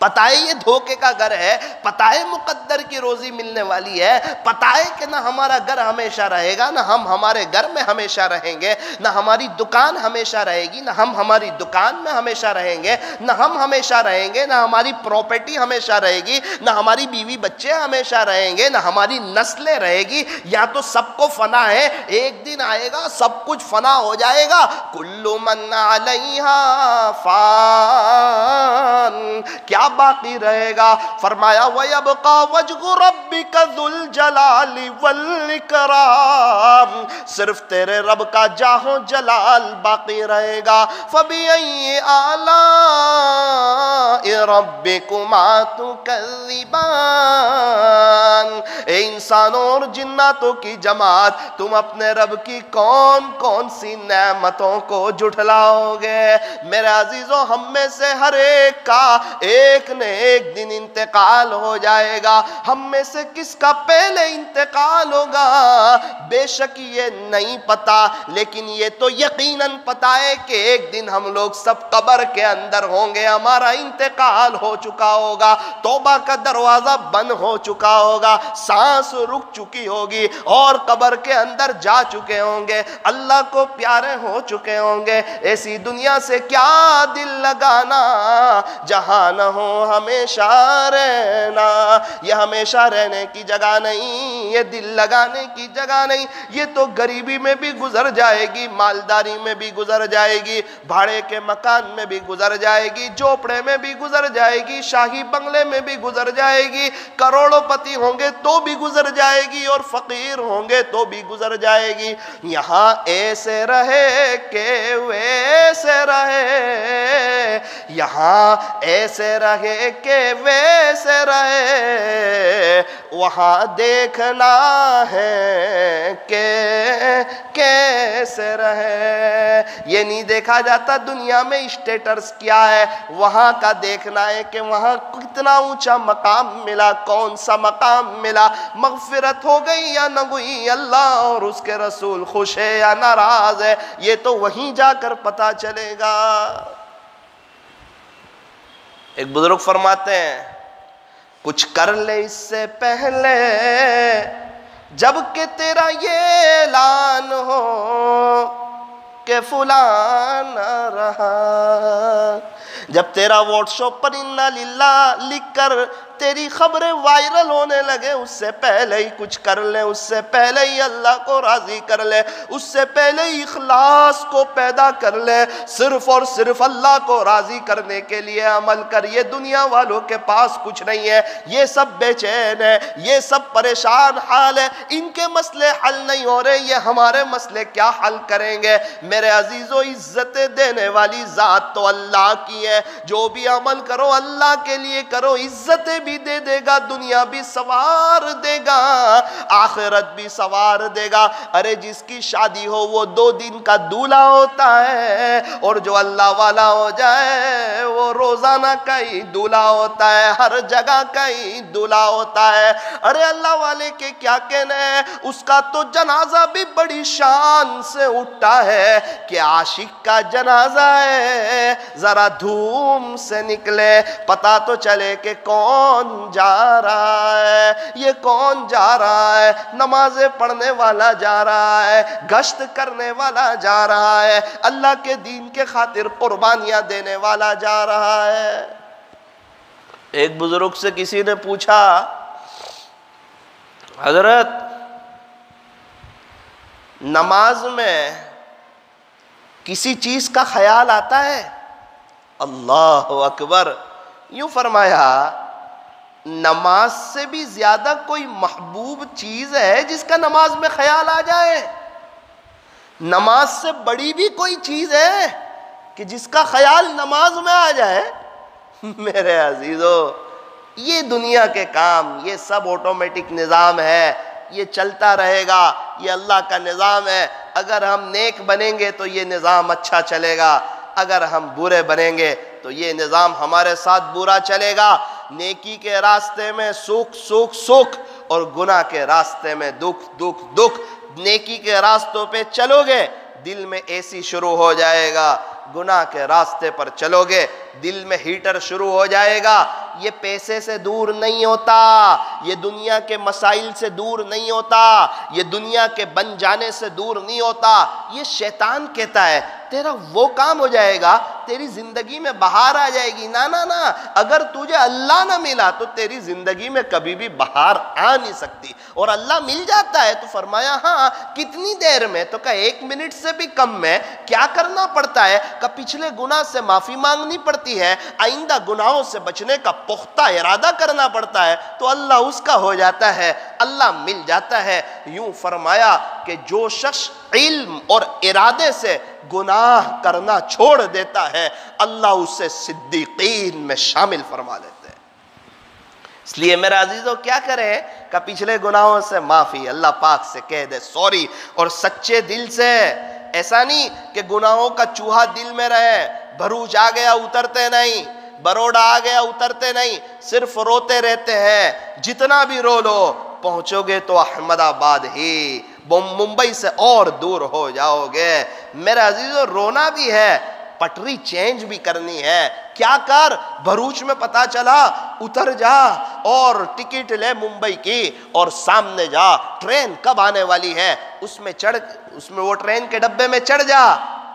پتہ ہے یہ دھوکے کا گھر ہے، پتہ ہے مقدر کی روزی ملنے والی ہے، پتہ ہے کہ نہ ہمارا گھر ہمیشہ رہے گا، نہ ہم ہمارے گھر میں ہمیشہ رہیں گے، نہ ہماری دکان ہمیشہ رہے گی، نہ ہم ہماری دکان میں ہمیشہ رہیں گے، نہ ہم ہمیشہ رہیں گے، نہ ہماری پراپرٹی ہمیشہ رہے گی، نہ ہماری بیوی بچے ہمیشہ رہیں گے، نہ ہماری نسلیں رہے گی۔ یا تو سب کو فنا ہے، ایک دن آئے گا سب کچھ فنا ہو جائے گا۔ کل من علیہا فان، کیا باقی رہے گا؟ فرمایا وَيَبْقَى وَجْهُ رَبِّكَ ذُو الْجَلَالِ وَالْإِكْرَامِ، صرف تیرے رب کا جاہ و جلال باقی رہے گا۔ فَبِأَيِّ آلَاءِ ربکما تکذبان، اے انسانوں اور جناتوں کی جماعت، تم اپنے رب کی کون کون سی نعمتوں کو جھٹلاؤ گے؟ میرے عزیزوں، ہم میں سے ہر ایک کا ایک نے ایک دن انتقال ہو جائے گا۔ ہم میں سے کس کا پہلے انتقال ہوگا بے شک یہ نہیں پتا، لیکن یہ تو یقیناً پتا ہے کہ ایک دن ہم لوگ سب قبر کے اندر ہوں گے، ہمارا انتقال ہو چکا ہوگا، توبہ کا دروازہ بند ہو چکا ہوگا، سانس رک چکی ہوگی اور قبر کے اندر جا چکے ہوں گے، اللہ کو پیارے ہو چکے ہوں گے۔ ایسی دنیا سے کیا دل لگانا جہاں نہ ہو ہمیشہ رہنا۔ یہ ہمیشہ رہنے کی جگہ نہیں، یہ دل لگانے کی جگہ نہیں، یہ تو غریبی میں بھی گزر جائے گی، مالداری میں بھی گزر جائے گی، بھاڑے کے مکان میں بھی گزر جائے گی، جھوپڑے میں بھی گزر جائے گی، شاہی بنگلے میں بھی گزر جائے گی، کروڑوں پتی ہوں گے تو بھی گزر جائے گی، اور فقیر ہوں گے تو بھی گزر جائے گی۔ یہاں ایسے رہے کہ ویسے رہے، یہاں ایسے رہے کہ ویسے رہے، وہاں دیکھنا ہے کہ کیسے رہے۔ یہ نہیں دیکھا جاتا دنیا میں اسٹیٹس کیا ہے، وہاں کا دیکھنا ہے کہ وہاں کتنا اونچا مقام ملا، کون سا مقام ملا، مغفرت ہو گئی یا نہ ہوئی، اللہ اور اس کے رسول خوش ہے یا ناراض ہے، یہ تو وہیں جا کر پتہ چلے گا۔ ایک بزرگ فرماتے ہیں کچھ کر لے اس سے پہلے جب کہ تیرا یہ اعلان ہو کہ فلاں نہ رہا۔ جب تیرا واٹس ایپ پر انا للہ لکھ کر تیری خبریں وائرل ہونے لگے، اس سے پہلے ہی کچھ کر لے، اس سے پہلے ہی اللہ کو راضی کر لے، اس سے پہلے ہی اخلاص کو پیدا کر لے، صرف اور صرف اللہ کو راضی کرنے کے لیے عمل کر۔ یہ دنیا والوں کے پاس کچھ نہیں ہے، یہ سب بے چین ہے، یہ سب پریشان حال ہے، ان کے مسئلے حل نہیں ہو رہے، یہ ہمارے مسئلے کیا حل کریں گے؟ میرے عزیزو، عزت دینے والی ذات تو اللہ کی ہے، جو بھی عمل کرو اللہ کے لیے کرو، عزتیں بھی دے دے گا، دنیا بھی سوار دے گا، آخرت بھی سوار دے گا۔ ارے جس کی شادی ہو وہ 2 دن کا دولہا ہوتا ہے، اور جو اللہ والا ہو جائے وہ روزانہ کا ہی دولہا ہوتا ہے، ہر جگہ کا ہی دولہا ہوتا ہے۔ ارے اللہ والے کے کیا کہنا ہے، اس کا تو جنازہ بھی بڑی شان سے اٹھتا ہے کہ عاشق کا جنازہ ہے، ذرا دھوم سے نکلے، پتہ تو چلے کہ کون جا رہا ہے، یہ کون جا رہا ہے، نمازیں پڑھنے والا جا رہا ہے، گشت کرنے والا جا رہا ہے، اللہ کے دین کے خاطر قربانیاں دینے والا جا رہا ہے۔ ایک بزرگ سے کسی نے پوچھا، حضرت نماز میں کسی چیز کا خیال آتا ہے؟ اللہ اکبر، یوں فرمایا نماز سے بھی زیادہ کوئی محبوب چیز ہے جس کا نماز میں خیال آ جائے؟ نماز سے بڑی بھی کوئی چیز ہے کہ جس کا خیال نماز میں آ جائے؟ میرے عزیزو، یہ دنیا کے کام، یہ سب آٹومیٹک نظام ہے، یہ چلتا رہے گا، یہ اللہ کا نظام ہے۔ اگر ہم نیک بنیں گے تو یہ نظام اچھا چلے گا، اگر ہم برے بنیں گے تو یہ نظام ہمارے ساتھ برا چلے گا۔ نیکی کے راستے میں سکھ سکھ سکھ، اور گناہ کے راستے میں دکھ دکھ دکھ۔ نیکی کے راستوں پہ چلو گے دل میں اے سی شروع ہو جائے گا، گناہ کے راستے پر چلو گے دل میں ہیٹر شروع ہو جائے گا۔ یہ پیسے سے دور نہیں ہوتا، یہ دنیا کے مسائل سے دور نہیں ہوتا، یہ دنیا کے بن جانے سے دور نہیں ہوتا۔ یہ شیطان کہتا ہے تیرا وہ کام ہو جائے گا، تیری زندگی میں بہار آ جائے گی۔ نا نا نا، اگر تجھے اللہ نہ ملا تو تیری زندگی میں کبھی بھی بہار آ نہیں سکتی، اور اللہ مل جاتا ہے تو فرمایا ہاں کتنی دیر میں، تو کہا 1 منٹ سے بھی کم میں۔ کیا کرنا پڑتا ہے کہ پچھلے گناہ سے معافی مانگنی پڑتی ہے، آئندہ گناہوں سے بچنے کا پختہ ارادہ کرنا پڑتا ہے تو اللہ اس کا ہو جاتا ہے، اللہ مل جاتا ہے۔ یوں فرمایا کہ جو شخص علم اور ارادے سے گناہ کرنا چھوڑ دیتا ہے اللہ اسے صدیقین میں شامل فرما لیتے ہیں۔ اس لیے میرے عزیزو کیا کریں کہ پچھلے گناہوں سے معافی اللہ پاک سے کہہ دے سوری، اور سچے دل سے، ایسا نہیں کہ گناہوں کا چوہا دل میں رہے، بھروچ آ گیا اترتے نہیں، بروڈا آ گیا اترتے نہیں، صرف روتے رہتے ہیں۔ جتنا بھی رو لو پہنچو گے تو احمد آباد ہی، ممبئی سے اور دور ہو جاؤ گے۔ میرے عزیزو رونا بھی ہے، پٹری چینج بھی کرنی ہے۔ کیا کر، بھروچ میں پتا چلا، اتر جا اور ٹکٹ لے ممبئی کی اور سامنے جا، ٹرین کب آنے والی ہے اس میں وہ ٹرین کے ڈبے میں چڑھ جا،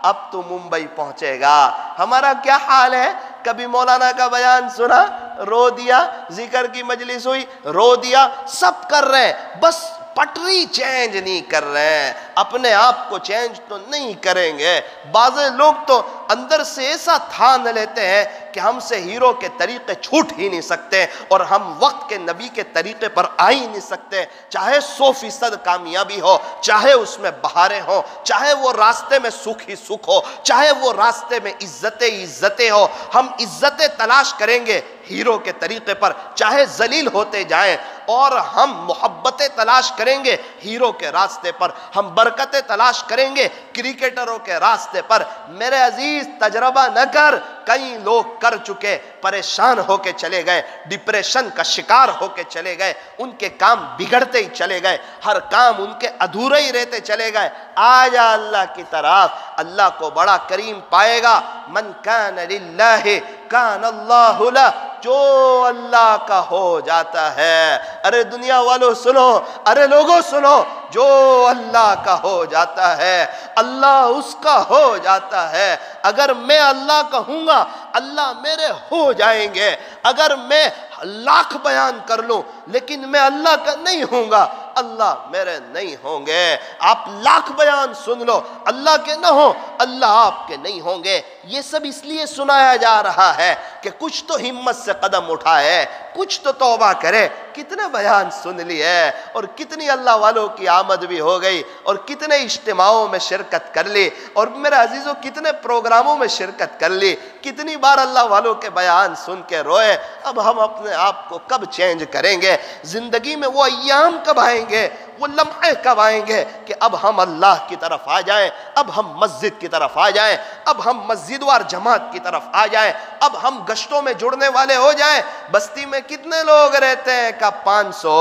اب تو ممبئی پہنچے گا۔ ہمارا کیا حال ہے، کبھی مولانا کا بیان سنا رو دیا، ذکر کی مجلس ہوئی رو دیا، سب کر رہے ہیں، بس پٹری چینج نہیں کر رہے ہیں، اپنے آپ کو چینج تو نہیں کریں گے۔ بعض لوگ تو اندر سے ایسا تھان لیتے ہیں کہ ہم سے ہیرو کے طریقے چھوٹ ہی نہیں سکتے، اور ہم وقت کے نبی کے طریقے پر آ ہی نہیں سکتے، چاہے 100% کامیابی ہو، چاہے اس میں بہاریں ہوں، چاہے وہ راستے میں سکھ ہی سکھ ہو، چاہے وہ راستے میں عزتیں ہو، ہم عزتیں تلاش کریں گے ہیرو کے طریقے پر، چاہے ذلیل ہوتے جائیں، اور ہم محبتیں تلاش کریں گے ہیرو کے راستے پر، ہم برکتیں تلاش کریں گے کرکٹروں کے راستے پر۔ میرے عزیز تجربہ نہ کر، کئی لوگ کر چکے، پریشان ہو کے چلے گئے، ڈپریشن کا شکار ہو کے چلے گئے، ان کے کام بگڑتے ہی چلے گئے، ہر کام ان کے ادھورے ہی رہتے چلے گئے۔ آ جا اللہ کی طرف، اللہ کو بڑا کریم پائے گا۔ من کان للہ کان اللہ لہ، جو اللہ کا ہو جاتا ہے، ارے دنیا والوں سنو، ارے لوگوں سنو، جو اللہ کا ہو جاتا ہے اللہ اس کا ہو جاتا ہے۔ اگر میں اللہ کا ہوں گا اللہ میرے ہو جائیں گے، اگر میں لاکھ بیان کر لوں لیکن میں اللہ کا نہیں ہوں گا اللہ میرے نہیں ہوں گے۔ آپ لاکھ بیان سن لو اللہ کے نہ ہوں اللہ آپ کے نہیں ہوں گے۔ یہ سب اس لیے سنایا جا رہا ہے کہ کچھ تو ہمت سے قدم اٹھائے، کچھ تو توبہ کرے۔ کتنے بیان سن لیے اور کتنی اللہ والوں کی آمد بھی ہو گئی، اور کتنے اجتماعوں میں شرکت کر لی، اور میرے عزیزوں کتنے پروگراموں میں شرکت کر لی، کتنی بار اللہ والوں کے بیان سن کے روئے۔ اب ہم اپنے آپ کو کب چینج کریں گے؟ زندگی میں وہ ایام کب آئیں گے، وہ لمحے کب آئیں گے کہ اب ہم اللہ کی طرف آ جائیں، اب ہم مسجد کی طرف آ جائیں، اب ہم مسجد وار جماعت کی طرف آ جائیں، اب ہم گشتوں میں جڑنے والے ہو جائیں۔ بستی میں کتنے لوگ رہتے ہیں کا 500،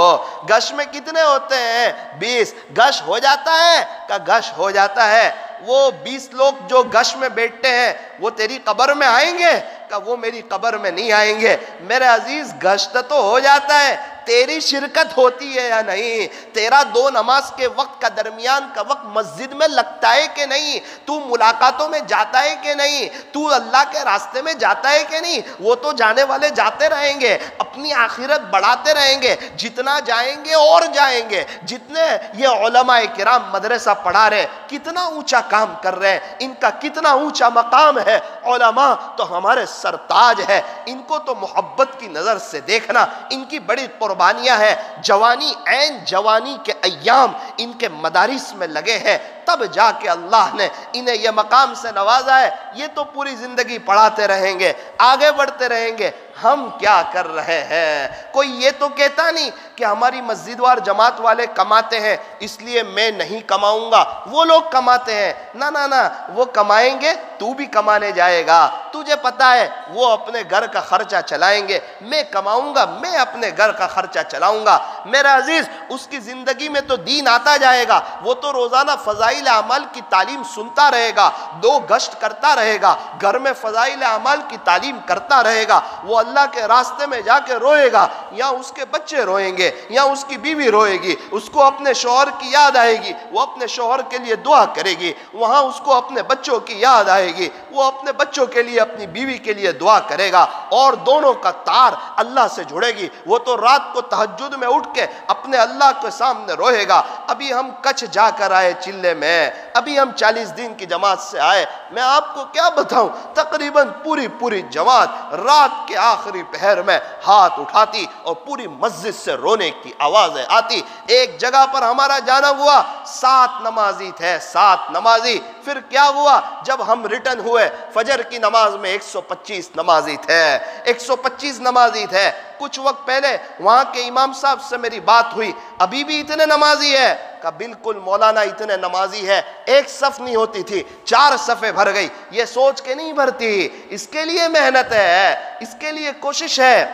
گش میں کتنے ہوتے ہیں 20، گش ہو جاتا ہے کا گش ہو جاتا ہے۔ وہ 20 لوگ جو گش میں بیٹھتے ہیں وہ تیری قبر میں آئیں گے کہ وہ میری قبر میں نہیں آئیں گے؟ میرے عزیز گشت تو ہو جاتا ہے، تیری شرکت ہوتی ہے یا نہیں؟ تیرا 2 نماز کے وقت کا درمیان کا وقت مسجد میں لگتا ہے کہ نہیں؟ تو ملاقاتوں میں جاتا ہے کہ نہیں؟ تو اللہ کے راستے میں جاتا ہے کہ نہیں؟ وہ تو جانے والے جاتے رہیں گے، اپنی آخرت بڑھاتے رہیں گے، جتنا جائیں گے اور جائیں گے۔ جتنے یہ علماء کرام مدرسہ پڑھا رہے، کتنا اونچا کام کر رہے ہیں، ان کا کتنا اونچا مقام ہے۔ علماء تو ہمارے سرتاج ہے، ان کو تو محبت کی نظر سے دیکھنا، ان کی بڑی قربانیاں ہیں۔ جوانی، عین جوانی کے ایام ان کے مدارس میں لگے ہیں، تب جا کے اللہ نے انہیں یہ مقام سے نوازا ہے۔ یہ تو پوری زندگی پڑھاتے رہیں گے، آگے بڑھتے رہیں گے۔ ہم کیا کر رہے ہیں؟ کوئی یہ تو کہتا نہیں کہ ہماری مسجد وار جماعت والے کماتے ہیں اس لیے میں نہیں کماؤں گا، وہ لوگ کماتے ہیں۔ نہ نہ نہ، وہ کمائیں گے تو بھی کمانے جائے گا، تجھے پتا ہے وہ اپنے گھر کا خرچہ چلائیں گے، میں کماؤں گا میں اپنے گھر کا خرچہ چلاؤں گا۔ میرا عزیز اس کی زندگی میں تو دین آتا جائے گا، وہ تو روزانہ فضائل اعمال کی تعلیم سنتا رہے گا، 2 گشت کرتا رہے گا، گھر میں فضائل اعمال کی تعلیم کرتا رہے گا۔ وہ اللہ کے راستے میں جا کے روئے گا، یا اس کے بچے روئیں گے، یا اس کی بیوی روئے گی، اس کو اپنے شوہر کی یاد آئے گی، وہ اپنے شوہر کے لیے دعا کرے گی، وہاں اس کو اپنے بچوں کی یاد آئے گی، وہ اپنے بچوں کے لیے اپنی بیوی کے لیے دعا کرے گا، اور دونوں کا تار اللہ سے جڑے گی۔ وہ تو رات کو تہجد میں اٹھ کے اپنے اللہ کے سامنے روئے گا۔ ابھی ہم کچھ جا کر آئے چلے میں، ابھی ہم 40 دن کی جماعت سے آئے، میں آپ کو کیا بتاؤں، تقریباً پوری جماعت رات کے آخری پہر میں ہاتھ اٹھاتی اور پوری مسجد سے رونے کی آوازیں آتی۔ ایک جگہ پر ہمارا جانا ہوا، 7 نمازی تھے، 7 نمازی۔ پھر کیا ہوا، جب ہم ریٹرن ہوئے فجر کی نماز میں 125 نمازی تھے، 125 نمازی تھے۔ کچھ وقت پہلے وہاں کے امام صاحب سے میری بات ہوئی، ابھی بھی اتنے نمازی ہے؟ کہا بالکل مولانا اتنے نمازی ہے، ایک صف نہیں ہوتی تھی 4 صفیں بھر گئی۔ یہ سوچ کے نہیں بھرتی، اس کے لیے محنت ہے، اس کے لیے کوشش ہے۔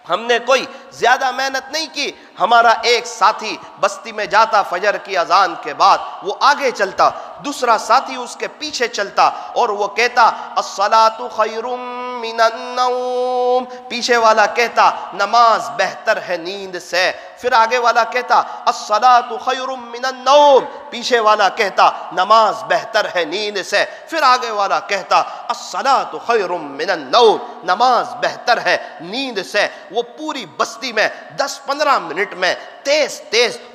ہم نے کوئی زیادہ محنت نہیں کی۔ ہمارا ایک ساتھی بستی میں جاتا فجر کی اذان کے بعد، وہ آگے چلتا، دوسرا ساتھی اس کے پیچھے چلتا اور وہ کہتا الصلاۃ خیر من النوم، پیچھے والا کہتا نماز بہتر ہے نیند سے، پھر آگے والا کہتا الصلاۃ خیر من النوم، پیچھے والا کہتا نماز بہتر ہے نیند سے، پھر آگے والا کہتا الصلاۃ خیر من النوم، نماز بہتر ہے نیند سے۔ وہ پوری بستی میں 10-15 منٹ میں تیز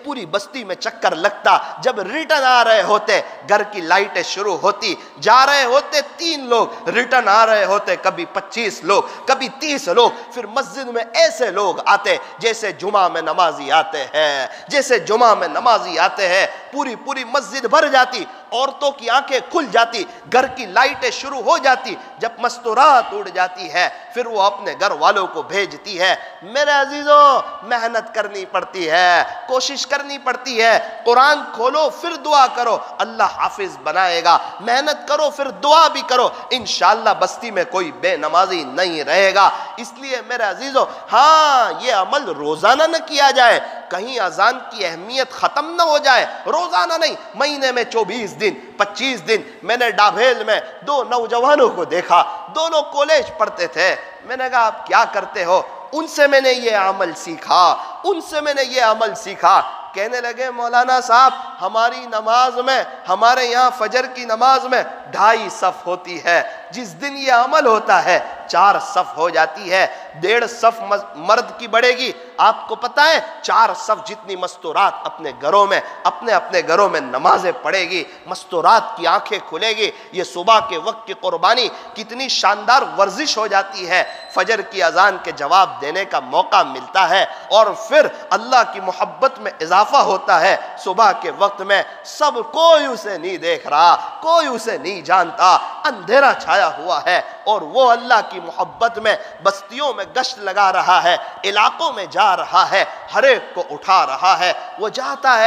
پوری بستی میں چکر لگتا۔ جب ریٹرن آ رہے ہوتے گھر کی لائٹیں شروع ہوتی، جا رہے ہوتے 3 لوگ، ریٹرن آ رہے ہوتے کبھی 25 لوگ، کبھی 30 لوگ۔ پھر مسجد میں ایسے لوگ آتے جیسے جمعہ میں نمازی آتے ہیں، جیسے جمعہ میں نمازی آتے ہیں۔ پوری مسجد بھر جاتی، عورتوں کی آنکھیں کھل جاتی، گھر کی لائٹیں شروع ہو جاتی۔ جب مستورات اڑ جاتی ہے پھر وہ اپنے گھر والوں کو بھیجتی ہے۔ میرے عزیزوں، محنت کرنی پڑتی ہے، کوشش کرنی پڑتی ہے۔ قرآن کھولو پھر دعا کرو، اللہ حافظ بنائے گا۔ محنت کرو پھر دعا بھی کرو، انشاءاللہ بستی میں کوئی بے نمازی نہیں رہے گا۔ اس لیے میرے عزیزوں، ہاں یہ عمل روزانہ نہ کیا جائے، کہیں اذان کی اہمیت ختم نہ ہو جائے۔ روزانہ نہیں، مہینے میں 24 دن 25 دن۔ میں نے ڈابھیل میں 2 نوجوانوں کو دیکھا، دونوں کالج پڑھتے تھے۔ میں نے کہا آپ کیا کرتے ہو؟ ان سے میں نے یہ عمل سیکھا، ان سے میں نے یہ عمل سیکھا۔ کہنے لگے مولانا صاحب ہماری نماز میں، ہمارے یہاں فجر کی نماز میں 2.5 صف ہوتی ہے، جس دن یہ عمل ہوتا ہے 4 صف ہو جاتی ہے، 1.5 صف مرد کی بڑھے گی۔ آپ کو پتہ ہے 4 صف جتنی مستورات اپنے گھروں میں اپنے گھروں میں نمازیں پڑھے گی، مستورات کی آنکھیں کھلے گی۔ یہ صبح کے وقت کی قربانی کتنی شاندار ورزش ہو جاتی ہے، فجر کی اذان کے جواب دینے کا موقع ملتا ہے، اور پھر اللہ کی محبت میں اضافہ ہوتا ہے۔ صبح کے وقت میں سب کوئی اسے نہیں دیکھ رہا، کوئی اسے نہیں جانتا، اندھیرا چھایا ہوا ہے، اور وہ اللہ کی محبت میں بستیوں میں گشت لگا رہا ہے، علاقوں میں جا رہا ہے، ہر ایک کو اٹھا رہا ہے۔ وہ جاتا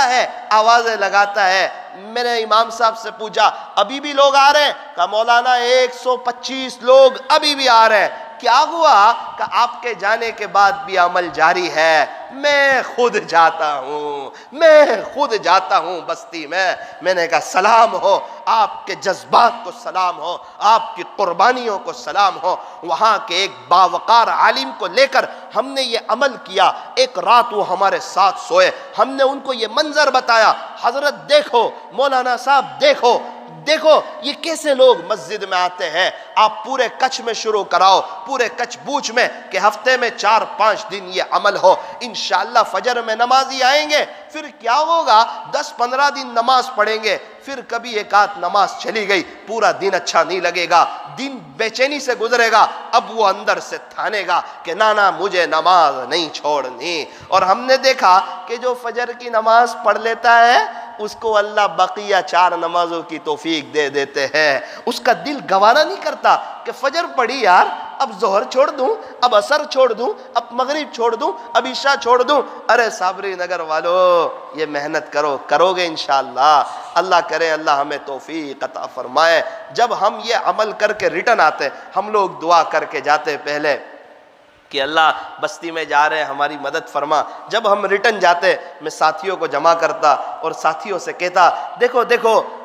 ہے آوازیں لگاتا ہے۔ میں نے امام صاحب سے پوچھا ابھی بھی لوگ آ رہے ہیں؟ کہا مولانا 125 لوگ ابھی بھی آ رہے ہیں۔ کیا ہوا؟ کہ آپ کے جانے کے بعد بھی عمل جاری ہے۔ میں خود جاتا ہوں بستی میں۔ میں نے کہا سلام ہو، آپ کے جذبات کو سلام ہو، آپ کی قربانیوں کو سلام ہو۔ وہاں کے ایک باوقار عالم کو لے کر ہم نے یہ عمل کیا۔ ایک رات وہ ہمارے ساتھ سوئے، ہم نے ان کو یہ منظر بتایا، حضرت دیکھو، مولانا صاحب دیکھو یہ کیسے لوگ مسجد میں آتے ہیں۔ آپ پورے کچھ میں شروع کراؤ، پورے کچھ بوچھ میں، کہ ہفتے میں 4-5 دن یہ عمل ہو۔ انشاءاللہ فجر میں نمازی آئیں گے، پھر کیا ہوگا 10-15 دن نماز پڑھیں گے، پھر کبھی ایک آدھ نماز چلی گئی، پورا دن اچھا نہیں لگے گا، دن بے چینی سے گزرے گا۔ اب وہ اندر سے تھانے گا کہ نا مجھے نماز نہیں چھوڑنی۔ اور ہم نے دیکھا کہ جو فجر کی نماز پڑھ لیتا ہے اس کو اللہ بقیہ 4 نمازوں کی توفیق دے دیتے ہیں۔ اس کا دل گوارا نہیں کرتا کہ فجر پڑھی یار، اب ظہر چھوڑ دوں، اب عصر چھوڑ دوں، اب مغرب چھوڑ دوں، اب عشاء چھوڑ دوں۔ ارے صابری نگر والو، یہ محنت کرو گے انشاءاللہ۔ اللہ کرے اللہ ہمیں توفیق عطا فرمائے۔ جب ہم یہ عمل کر کے ریٹرن آتے، ہم لوگ دعا کر کے جاتے پہلے کہ اللہ بستی میں جا رہے ہیں ہماری مدد فرما۔ جب ہم ریٹرن جاتے میں ساتھیوں کو جمع کرتا اور ساتھیوں سے کہتا دیکھو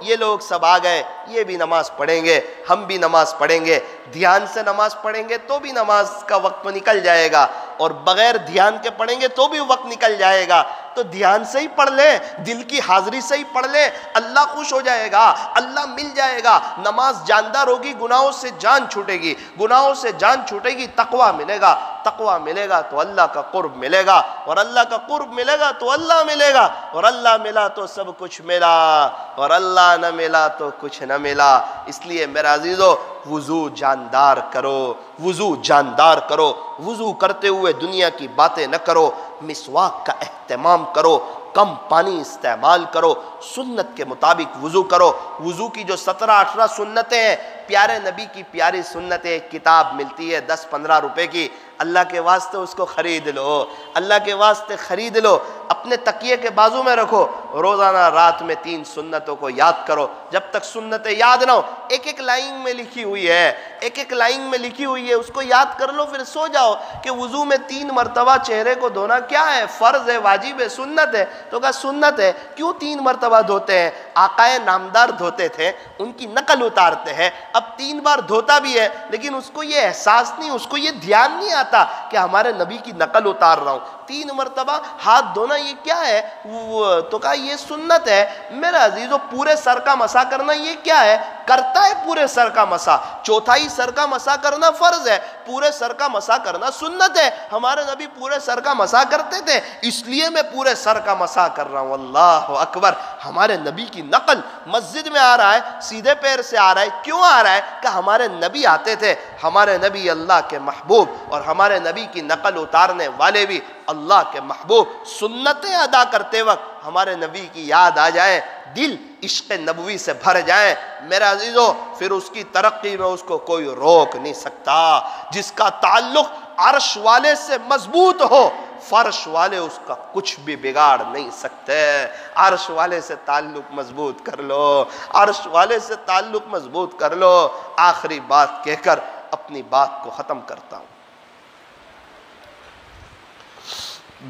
یہ لوگ سب آ گئے، یہ بھی نماز پڑھیں گے، ہم بھی نماز پڑھیں گے۔ دھیان سے نماز پڑھیں گے تو بھی نماز کا وقت نکل جائے گا، اور بغیر دھیان کے پڑھیں گے تو بھی وقت نکل جائے گا۔ تو دھیان سے ہی پڑھ لیں، دل کی حاضری سے ہی پڑھ لیں، اللہ خوش ہو جائے گا، اللہ مل جائے گا۔ نماز جاندار ہوگی، گناہوں سے جان چھوٹے گی، گناہوں سے جان چھوٹے گی، تقویٰ ملے گا۔ تقوی ملے گا تو اللہ کا قرب ملے گا، اور اللہ کا قرب ملے گا تو اللہ ملے گا، اور اللہ ملا تو سب کچھ ملا، اور اللہ نہ ملا تو کچھ نہ ملا۔ اس لیے میرے عزیزو وضو جاندار کرو، وضو جاندار کرو، وضو کرتے ہوئے دنیا کی باتیں نہ کرو، مسواک کا اہتمام کرو، کم پانی استعمال کرو، سنت کے مطابق وضو کرو۔ وضو کی جو 17-18 سنتیں ہیں، پیارے نبی کی پیاری سنتیں، کتاب ملتی ہے 10-15 روپے کی، اللہ کے واسطے اس کو خرید لو، اللہ کے واسطے خرید لو، اپنے تکیے کے بازو میں رکھو، روزانہ رات میں 3 سنتوں کو یاد کرو۔ جب تک سنتیں یاد نہ ہو، ایک لائن میں لکھی ہوئی ہے، ایک لائن میں لکھی ہوئی ہے، اس کو یاد کر لو، پھر سو جاؤ کہ وضو میں 3 مرتبہ چہرے کو دھونا کیا ہے؟ فرض ہے، واجب ہے، سنت ہے؟ تو کہا سنت ہے، کیوں 3 مرتبہ دھوتے ہیں؟ آقائے نامدار دھوتے تھے، ان کی نقل اتارتے ہیں، اب 3 بار دھوتا بھی ہے، لیکن اس کو یہ احساس نہیں، اس کو یہ دھیان نہیں آتا کہ ہمارے نبی کی نقل اتار رہا ہوں۔ 3 مرتبہ ہاتھ دھونا یہ کیا ہے؟ تو کہا یہ سنت ہے۔ میرے عزیزو پورے سر کا مسح کرنا یہ کیا ہے؟ کرتا ہے پورے سر کا مسح، 1/4 سر کا مسح کرنا فرض ہے، پورے سر کا مسح کرنا سنت ہے۔ ہمارے نبی پورے سر کا مسح کرتے تھے، اس لیے میں پورے سر کا مسح کر رہا ہوں۔ اللہ اکبر! ہمارے نبی کی نقل مسجد میں آ رہا ہے، سیدھے پیر سے آ رہا ہے، کیوں آ رہا ہے؟ کہ ہمارے نبی آتے تھے، ہمارے نبی اللہ کے محبوب، اور ہمارے نبی کی نقل اتارنے والے بھی اللہ کے محبوب۔ سنتیں ادا کرتے وقت ہمارے نبی کی یاد آ جائے، دل عشق نبوی سے بھر جائیں، میرے عزیزو پھر اس کی ترقی میں اس کو کوئی روک نہیں سکتا۔ جس کا تعلق عرش والے سے مضبوط ہو، فرش والے اس کا کچھ بھی بگاڑ نہیں سکتے۔ عرش والے سے تعلق مضبوط کر لو، عرش والے سے تعلق مضبوط کر لو۔ آخری بات کہہ کر اپنی بات کو ختم کرتا ہوں۔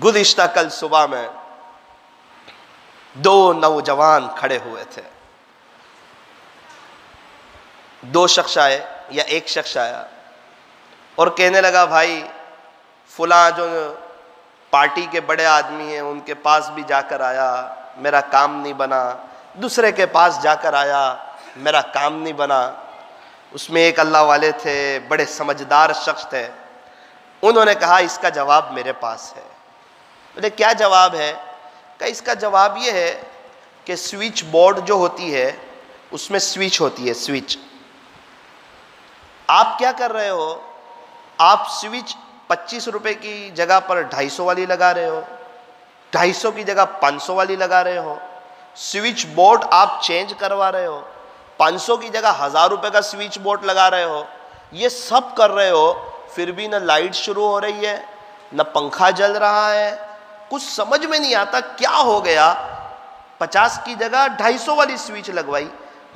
گزشتہ کل صبح میں 2 نوجوان کھڑے ہوئے تھے، 2 شخص آئے یا 1 شخص آیا اور کہنے لگا بھائی فلاں جو پارٹی کے بڑے آدمی ہیں ان کے پاس بھی جا کر آیا، میرا کام نہیں بنا، دوسرے کے پاس جا کر آیا، میرا کام نہیں بنا۔ اس میں ایک اللہ والے تھے، بڑے سمجھدار شخص تھے، انہوں نے کہا اس کا جواب میرے پاس ہے۔ بولے کیا جواب ہے؟ کہ اس کا جواب یہ ہے کہ سوئچ بورڈ جو ہوتی ہے اس میں سوئچ ہوتی ہے، سوئچ۔ آپ کیا کر رہے ہو؟ آپ سوئچ 25 روپے کی جگہ پر 250 والی لگا رہے ہو، 250 کی جگہ 500 والی لگا رہے ہو، سوئچ بورڈ آپ چینج کروا رہے ہو، 500 کی جگہ 1000 روپے کا سوئچ بورڈ لگا رہے ہو، یہ سب کر رہے ہو، پھر بھی نہ لائٹ شروع ہو رہی ہے، نہ پنکھا جل رہا ہے، کچھ سمجھ میں نہیں آتا کیا ہو گیا۔ 50 کی جگہ 250 والی سوئچ لگوائی،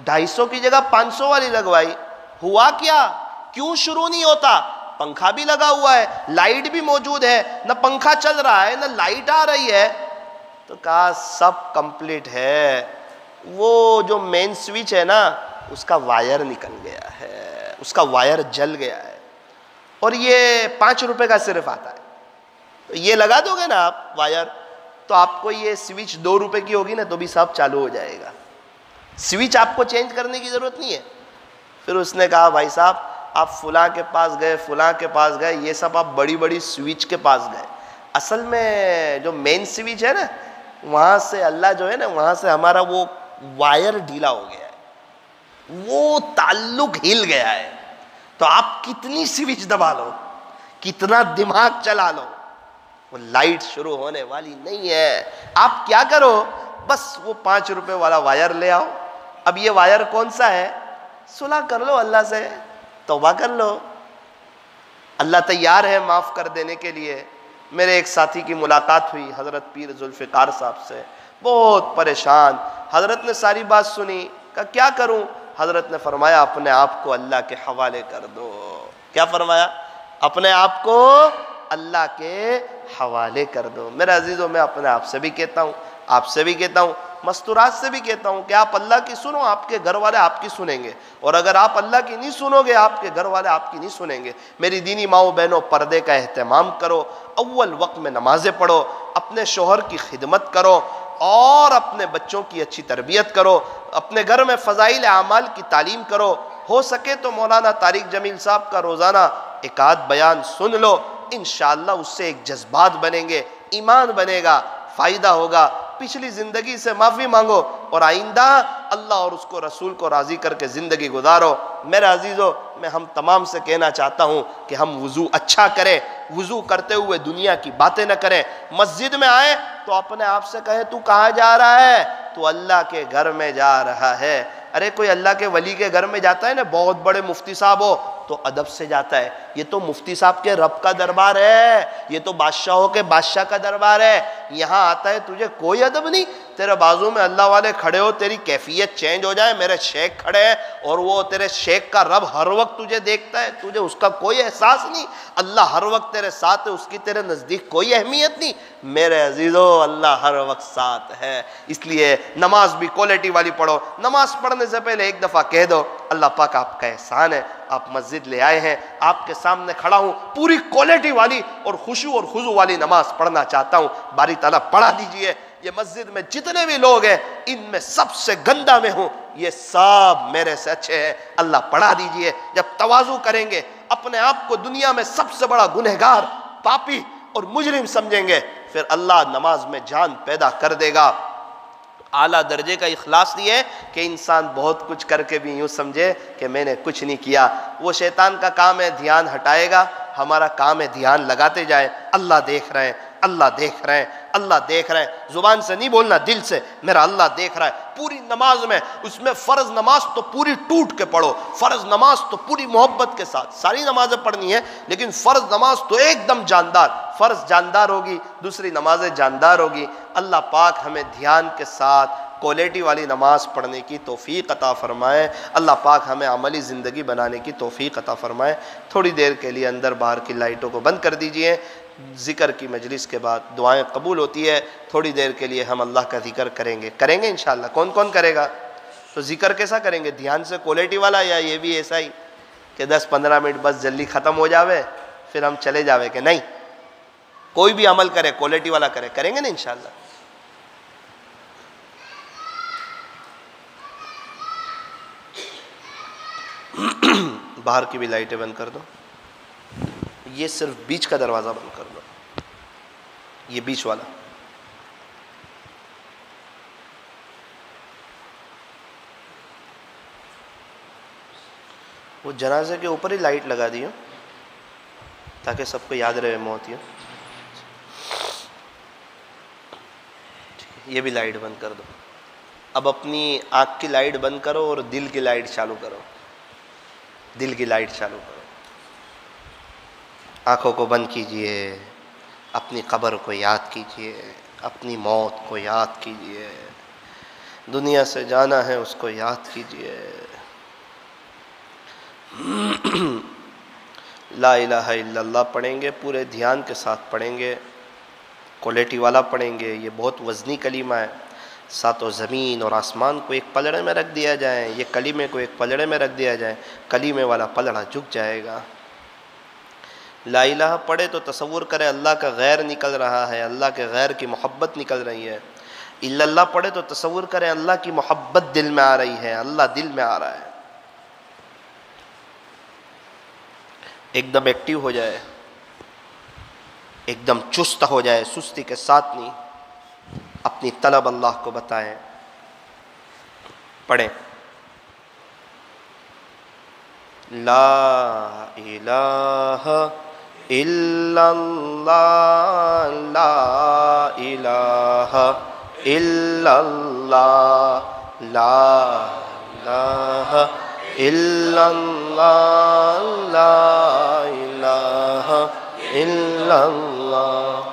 250 کی جگہ 500 والی لگوائی، ہوا کیا؟ کیوں شروع نہیں ہوتا؟ پنکھا بھی لگا ہوا ہے، لائٹ بھی موجود ہے، نہ پنکھا چل رہا ہے نہ لائٹ آ رہی ہے۔ تو کہا سب کمپلیٹ ہے، وہ جو مین سوئچ ہے نا اس کا وائر نکل گیا ہے، اس کا وائر جل گیا ہے، اور یہ 5 روپے کا صرف آتا ہے، تو یہ لگا دو گے نا آپ وائر، تو آپ کو یہ سوئچ 2 روپے کی ہوگی نا تو بھی سب چالو ہو جائے گا، سوئچ آپ کو چینج کرنے کی ضرورت نہیں ہے۔ پھر اس نے کہا بھائی صاحب آپ فلاں کے پاس گئے، فلاں کے پاس گئے، یہ سب آپ بڑی بڑی سوئچ کے پاس گئے، اصل میں جو مین سوئچ ہے نا وہاں سے اللہ جو ہے نا وہاں سے ہمارا وہ وائر ڈھیلا ہو گیا ہے، وہ تعلق ہل گیا ہے، تو آپ کتنی سوئچ دبا لو، کتنا دماغ چلا لو، وہ لائٹ شروع ہونے والی نہیں ہے۔ آپ کیا کرو؟ بس وہ 5 روپے والا وائر لے آؤ۔ اب یہ وائر کون سا ہے؟ صلح کر لو اللہ سے، توبہ کر لو، اللہ تیار ہے معاف کر دینے کے لیے۔ میرے ایک ساتھی کی ملاقات ہوئی حضرت پیر ذوالفقار صاحب سے، بہت پریشان، حضرت نے ساری بات سنی، کہا کیا کروں؟ حضرت نے فرمایا اپنے آپ کو اللہ کے حوالے کر دو۔ کیا فرمایا؟ اپنے آپ کو اللہ کے حوالے کر دو۔ میرے عزیزوں میں اپنے آپ سے بھی کہتا ہوں، آپ سے بھی کہتا ہوں، مستورات سے بھی کہتا ہوں کہ آپ اللہ کی سنو، آپ کے گھر والے آپ کی سنیں گے، اور اگر آپ اللہ کی نہیں سنو گے آپ کے گھر والے آپ کی نہیں سنیں گے۔ میری دینی ماؤں بہنوں، پردے کا اہتمام کرو، اول وقت میں نمازیں پڑھو، اپنے شوہر کی خدمت کرو، اور اپنے بچوں کی اچھی تربیت کرو، اپنے گھر میں فضائل اعمال کی تعلیم کرو، ہو سکے تو مولانا طارق جمیل صاحب کا روزانہ 1 آدھ بیان سن لو، انشاءاللہ اس سے ایک جذبات بنیں گے، ایمان بنے گا، فائدہ ہوگا۔ پچھلی زندگی سے معافی مانگو اور آئندہ اللہ اور اس کو رسول کو راضی کر کے زندگی گزارو۔ میرے عزیزو، میں ہم تمام سے کہنا چاہتا ہوں کہ ہم وضو اچھا کریں، وضو کرتے ہوئے دنیا کی باتیں نہ کریں۔ مسجد میں آئے تو اپنے آپ سے کہے تو کہاں جا رہا ہے؟ تو اللہ کے گھر میں جا رہا ہے۔ ارے کوئی اللہ کے ولی کے گھر میں جاتا ہے نا، بہت بڑے مفتی صاحب ہو تو ادب سے جاتا ہے، یہ تو مفتی صاحب کے رب کا دربار ہے، یہ تو بادشاہوں کے بادشاہ کا دربار ہے، یہاں آتا ہے تجھے کوئی ادب نہیں؟ تیرے بازو میں اللہ والے کھڑے ہو، تیری کیفیت چینج ہو جائے، میرے شیخ کھڑے ہیں اور وہ تیرے شیخ کا رب ہر وقت تجھے دیکھتا ہے، تجھے اس کا کوئی احساس نہیں؟ اللہ ہر وقت تیرے ساتھ ہے، اس کی تیرے نزدیک کوئی اہمیت نہیں؟ میرے عزیزو، اللہ ہر وقت ساتھ ہے۔ اس لیے نماز بھی کوالٹی والی پڑھو۔ نماز پڑھنے سے پہلے ایک دفعہ کہہ دو اللہ پاک آپ کا احسان ہے، آپ مسجد لے آئے ہیں، آپ کے سامنے کھڑا ہوں، پوری کوالٹی والی اور خشوع اور خضوع والی نماز پڑھنا چاہتا ہوں، باری تعالیٰ پڑھا دیجئے۔ یہ مسجد میں جتنے بھی لوگ ہیں ان میں سب سے گندا میں ہوں، یہ سب میرے سے اچھے ہیں، اللہ پڑھا دیجئے۔ جب تواضع کریں گے، اپنے آپ کو دنیا میں سب سے بڑا گنہگار، پاپی اور مجرم سمجھیں گے، پھر اللہ نماز میں جان پیدا کر دے گا۔ اعلیٰ درجے کا اخلاص یہ ہے کہ انسان بہت کچھ کر کے بھی یوں سمجھے کہ میں نے کچھ نہیں کیا۔ وہ شیطان کا کام ہے دھیان ہٹائے گا، ہمارا کام ہے دھیان لگاتے جائیں۔ اللہ دیکھ رہے ہیں، اللہ دیکھ رہے ہیں، اللہ دیکھ رہے ہیں۔ زبان سے نہیں بولنا، دل سے، میرا اللہ دیکھ رہا ہے۔ پوری نماز میں، اس میں فرض نماز تو پوری ٹوٹ کے پڑھو، فرض نماز تو پوری محبت کے ساتھ، ساری نمازیں پڑھنی ہے لیکن فرض نماز تو ایک دم جاندار، فرض جاندار ہوگی، دوسری نمازیں جاندار ہوگی۔ اللہ پاک ہمیں دھیان کے ساتھ کوالٹی والی نماز پڑھنے کی توفیق عطا فرمائے۔ اللہ پاک ہمیں عملی زندگی بنانے کی توفیق عطا فرمائے۔ تھوڑی دیر کے لیے اندر باہر کی لائٹوں کو بند کر دیجئے۔ ذکر کی مجلس کے بعد دعائیں قبول ہوتی ہے، تھوڑی دیر کے لیے ہم اللہ کا ذکر کریں گے انشاءاللہ۔ کون کون کرے گا؟ تو ذکر کیسا کریں گے؟ دھیان سے کوالٹی والا، یا یہ بھی ایسا ہی کہ 10-15 منٹ بس جلدی ختم ہو جاوے پھر ہم چلے جاوے؟ کہ نہیں، کوئی بھی عمل کرے کوالٹی والا کریں گے نا انشاءاللہ۔ باہر کی بھی لائٹیں بند کر دو، یہ صرف بیچ کا دروازہ بند کر دو، یہ بیچ والا۔ وہ جنازے کے اوپر ہی لائٹ لگا دی ہو تاکہ سب کو یاد رہے موت۔ یہ بھی لائٹ بند کر دو۔ اب اپنی آنکھ کی لائٹ بند کرو اور دل کی لائٹ چالو کرو، دل کی لائٹ چالو کرو۔ آنکھوں کو بند کیجئے، اپنی قبر کو یاد کیجئے، اپنی موت کو یاد کیجئے، دنیا سے جانا ہے اس کو یاد کیجئے۔ لا الہ الا اللہ پڑھیں گے، پورے دھیان کے ساتھ پڑھیں گے، کوالٹی والا پڑھیں گے۔ یہ بہت وزنی کلمہ ہے، ساتوں زمین اور آسمان کو ایک پلڑے میں رکھ دیا جائے، یہ کلمے کو ایک پلڑے میں رکھ دیا جائے، کلمے والا پلڑا جھک جائے گا۔ لا الہ پڑھے تو تصور کرے اللہ کا غیر نکل رہا ہے، اللہ کے غیر کی محبت نکل رہی ہے۔ الا اللہ پڑھے تو تصور کرے اللہ کی محبت دل میں آ رہی ہے، اللہ دل میں آ رہا ہے۔ ایک دم ایکٹیو ہو جائے، ایک دم چست ہو جائے، سستی کے ساتھ نہیں، اپنی طلب اللہ کو بتائیں، پڑھیں۔ لا الہ الا اللہ، لا الہ الا اللہ، لا الہ الا اللہ، لا الہ الا اللہ۔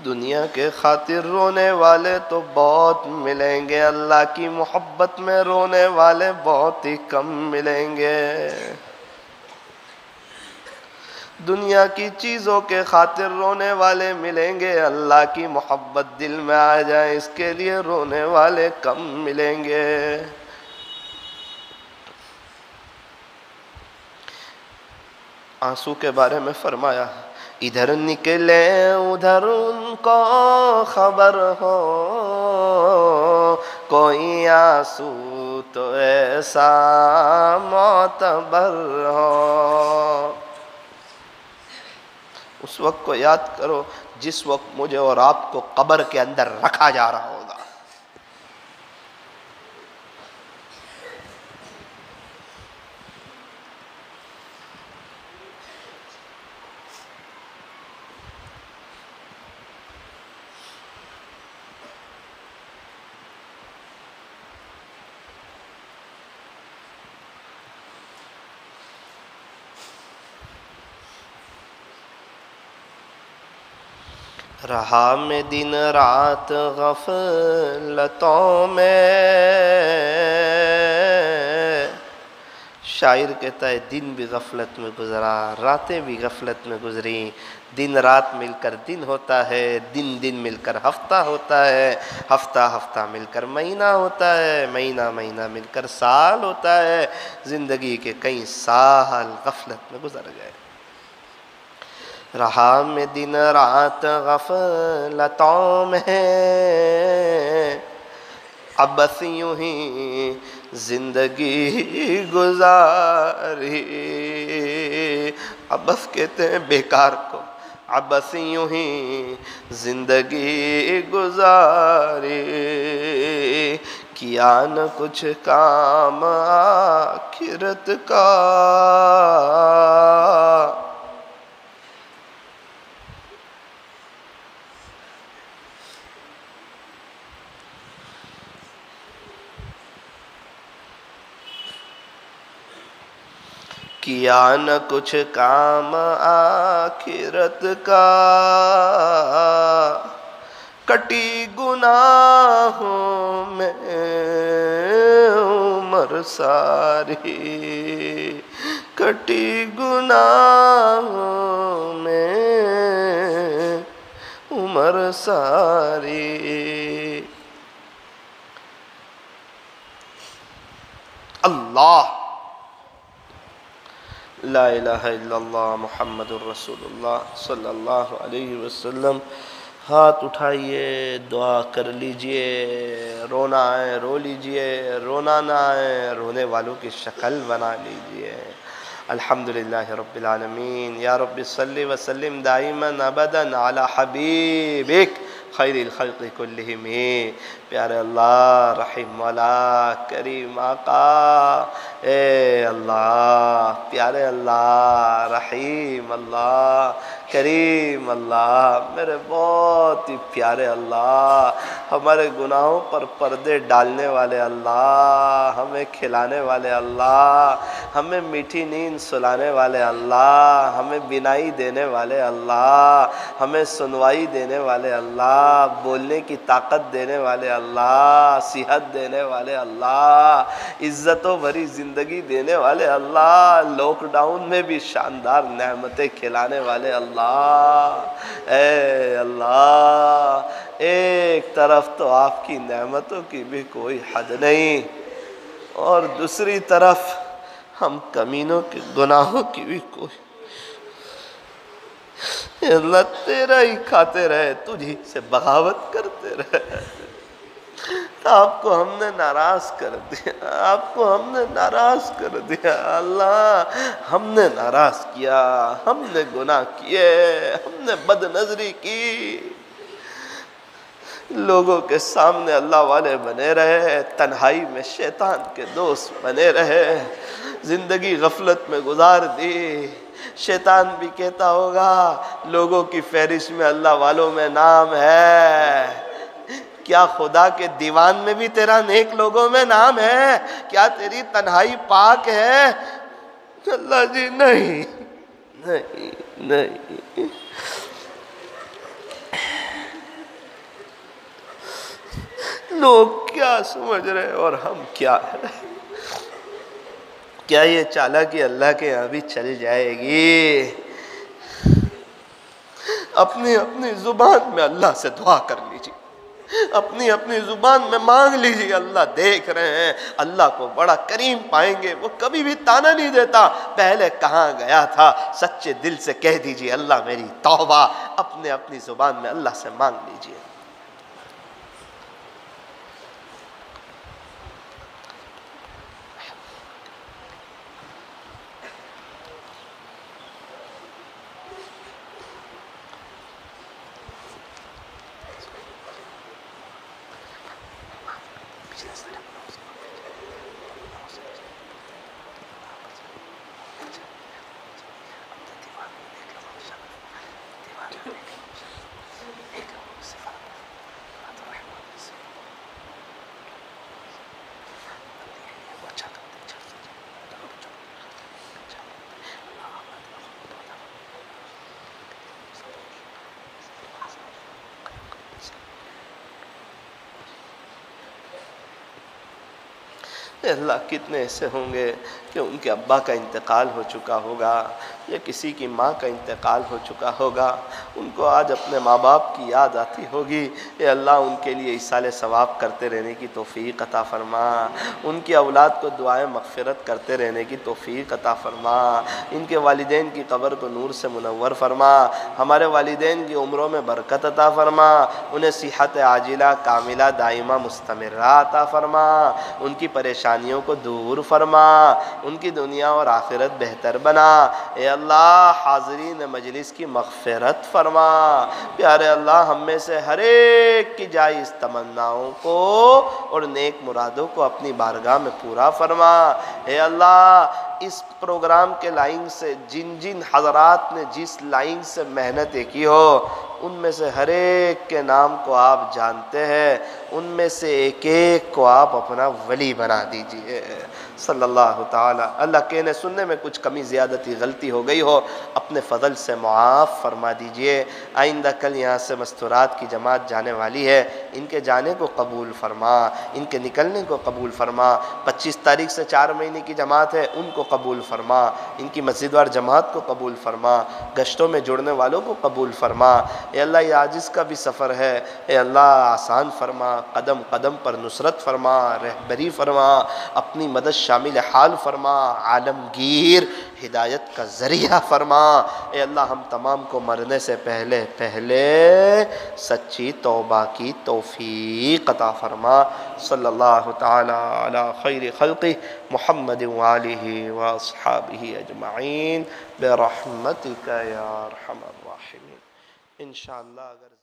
دنیا کے خاطر رونے والے تو بہت ملیں گے، اللہ کی محبت میں رونے والے بہت ہی کم ملیں گے۔ دنیا کی چیزوں کے خاطر رونے والے ملیں گے، اللہ کی محبت دل میں آ جائے اس کے لیے رونے والے کم ملیں گے۔ آنسو کے بارے میں فرمایا، ادھر نکلے ادھر ان کو خبر ہو، کوئی آنسو تو ایسا معتبر ہو۔ اس وقت کو یاد کرو جس وقت مجھے اور آپ کو قبر کے اندر رکھا جا رہا ہوگا۔ رہا میں دن رات غفلتوں میں، شاعر کہتا ہے دن بھی غفلت میں گزرا، راتیں بھی غفلت میں گزری، دن رات مل کر دن ہوتا ہے، دن دن مل کر ہفتہ ہوتا ہے، ہفتہ ہفتہ مل کر مہینہ ہوتا ہے، مہینہ مہینہ مل کر سال ہوتا ہے، زندگی کے کئی سال غفلت میں گزر گئے۔ رہا میں دن رات غفلتوں میں، اب بس یوں ہی زندگی گزاری، اب بس کہتے ہیں بیکار کو، اب بس یوں ہی زندگی گزاری، کیا نہ کچھ کام آخرت کا، کیا نہ کچھ کام آخرت کا، کٹی گناہوں میں عمر ساری، کٹی گناہوں میں عمر ساری۔ اللہ لا الہ الا اللہ محمد الرسول اللہ صلی اللہ علیہ وسلم۔ ہاتھ اٹھائیے، دعا کر لیجئے، رونا ہے رو لیجئے، رونا نہ آئے رونے والوں کی شکل بنا لیجئے۔ الحمدللہ رب العالمین، یا رب صلی وسلم دائما ابدا علی حبیبک خیر الخلق کلہم۔ پیارے اللہ، رحیم مولا، کریم آقا، اے اللہ، پیارے اللہ، رحیم اللہ، کریم اللہ، میرے بہت ہی پیارے اللہ، ہمارے گناہوں پر پردے ڈالنے والے اللہ، ہمیں کھلانے والے اللہ، ہمیں میٹھی نیند سلانے والے اللہ، ہمیں بینائی دینے والے اللہ، ہمیں سنوائی دینے والے اللہ، بولنے کی طاقت دینے والے اللہ، صحت دینے والے اللہ، عزتوں بھری زندگی دینے والے اللہ، لاک ڈاؤن میں بھی شاندار نعمتیں کھلانے والے اللہ۔ اے اللہ، ایک طرف تو آپ کی نعمتوں کی بھی کوئی حد نہیں، اور دوسری طرف ہم کمینوں کے گناہوں کی بھی کوئی، اللہ تیرا ہی کھاتے رہے، تجھی سے بغاوت کرتے رہے، آپ کو ہم نے ناراض کر دیا، آپ کو ہم نے ناراض کر دیا اللہ، ہم نے ناراض کیا، ہم نے گناہ کیے، ہم نے بد نظری کی، لوگوں کے سامنے اللہ والے بنے رہے، تنہائی میں شیطان کے دوست بنے رہے، زندگی غفلت میں گزار دی۔ شیطان بھی کہتا ہوگا لوگوں کی فہرست میں اللہ والوں میں نام ہے، کیا خدا کے دیوان میں بھی تیرا نیک لوگوں میں نام ہے؟ کیا تیری تنہائی پاک ہے؟ اللہ جی نہیں نہیں نہیں، لوگ کیا سمجھ رہے اور ہم کیا ہے؟ کیا یہ چالاکی اللہ کے یہاں بھی چل جائے گی؟ اپنی اپنی زبان میں اللہ سے دعا کر لیجیے، اپنی اپنی زبان میں مانگ لیجیے، اللہ دیکھ رہے ہیں، اللہ کو بڑا کریم پائیں گے، وہ کبھی بھی تانا نہیں دیتا پہلے کہاں گیا تھا۔ سچے دل سے کہہ دیجیے اللہ میری توبہ، اپنے اپنی زبان میں اللہ سے مانگ لیجیے۔ اے اللہ کتنے ایسے ہوں گے کہ ان کے ابا کا انتقال ہو چکا ہوگا یا کسی کی ماں کا انتقال ہو چکا ہوگا، ان کو آج اپنے ماں باپ کی یاد آتی ہوگی۔ اے اللہ ان کے لیے ایصال ثواب کرتے رہنے کی توفیق عطا فرما، ان کی اولاد کو دعائیں مغفرت کرتے رہنے کی توفیق عطا فرما، ان کے والدین کی قبر کو نور سے منور فرما، ہمارے والدین کی عمروں میں برکت عطا فرما، انہیں صحت عاجلہ کاملہ دائمہ مستمرہ عطا فرما، ان کی پریشانیوں کو دور فرما، ان کی دنیا اور آخرت بہتر بنا۔ اے اللہ حاضرین مجلس کی مغفرت فرما، پیارے اللہ ہم میں سے ہر ایک کی جائز تمناؤں کو اور نیک مرادوں کو اپنی بارگاہ میں پورا فرما۔ اے اللہ اس پروگرام کے لائن سے جن جن حضرات نے جس لائن سے محنت کی ہو، ان میں سے ہر ایک کے نام کو آپ جانتے ہیں، ان میں سے ایک ایک کو آپ اپنا ولی بنا دیجئے صلی اللہ تعالی۔ اللہ کہنے سننے میں کچھ کمی زیادتی غلطی ہو گئی ہو اپنے فضل سے معاف فرما دیجئے۔ آئندہ کل یہاں سے مستورات کی جماعت جانے والی ہے، ان کے جانے کو قبول فرما، ان کے نکلنے کو قبول فرما۔ 25 تاریخ سے 4 مہینے کی جماعت ہے، ان کو قبول فرما، ان کی مسجد وار جماعت کو قبول فرما، گشتوں میں جڑنے والوں کو قبول فرما۔ اے اللہ یہ عاجز کا بھی سفر ہے، اے اللہ آسان فرما، قدم قدم پر نصرت فرما، رہبری فرما، اپنی مدد شامل حال فرما، عالمگیر ہدایت کا ذریعہ فرما۔ اے اللہ ہم تمام کو مرنے سے پہلے سچی توبہ کی توفیق عطا فرما۔ صلی اللہ تعالی علی خیر خلقہ محمد وآلہ واصحابہ اجمعین برحمتک یا ارحم الراحمین۔ انشاءاللہ اگر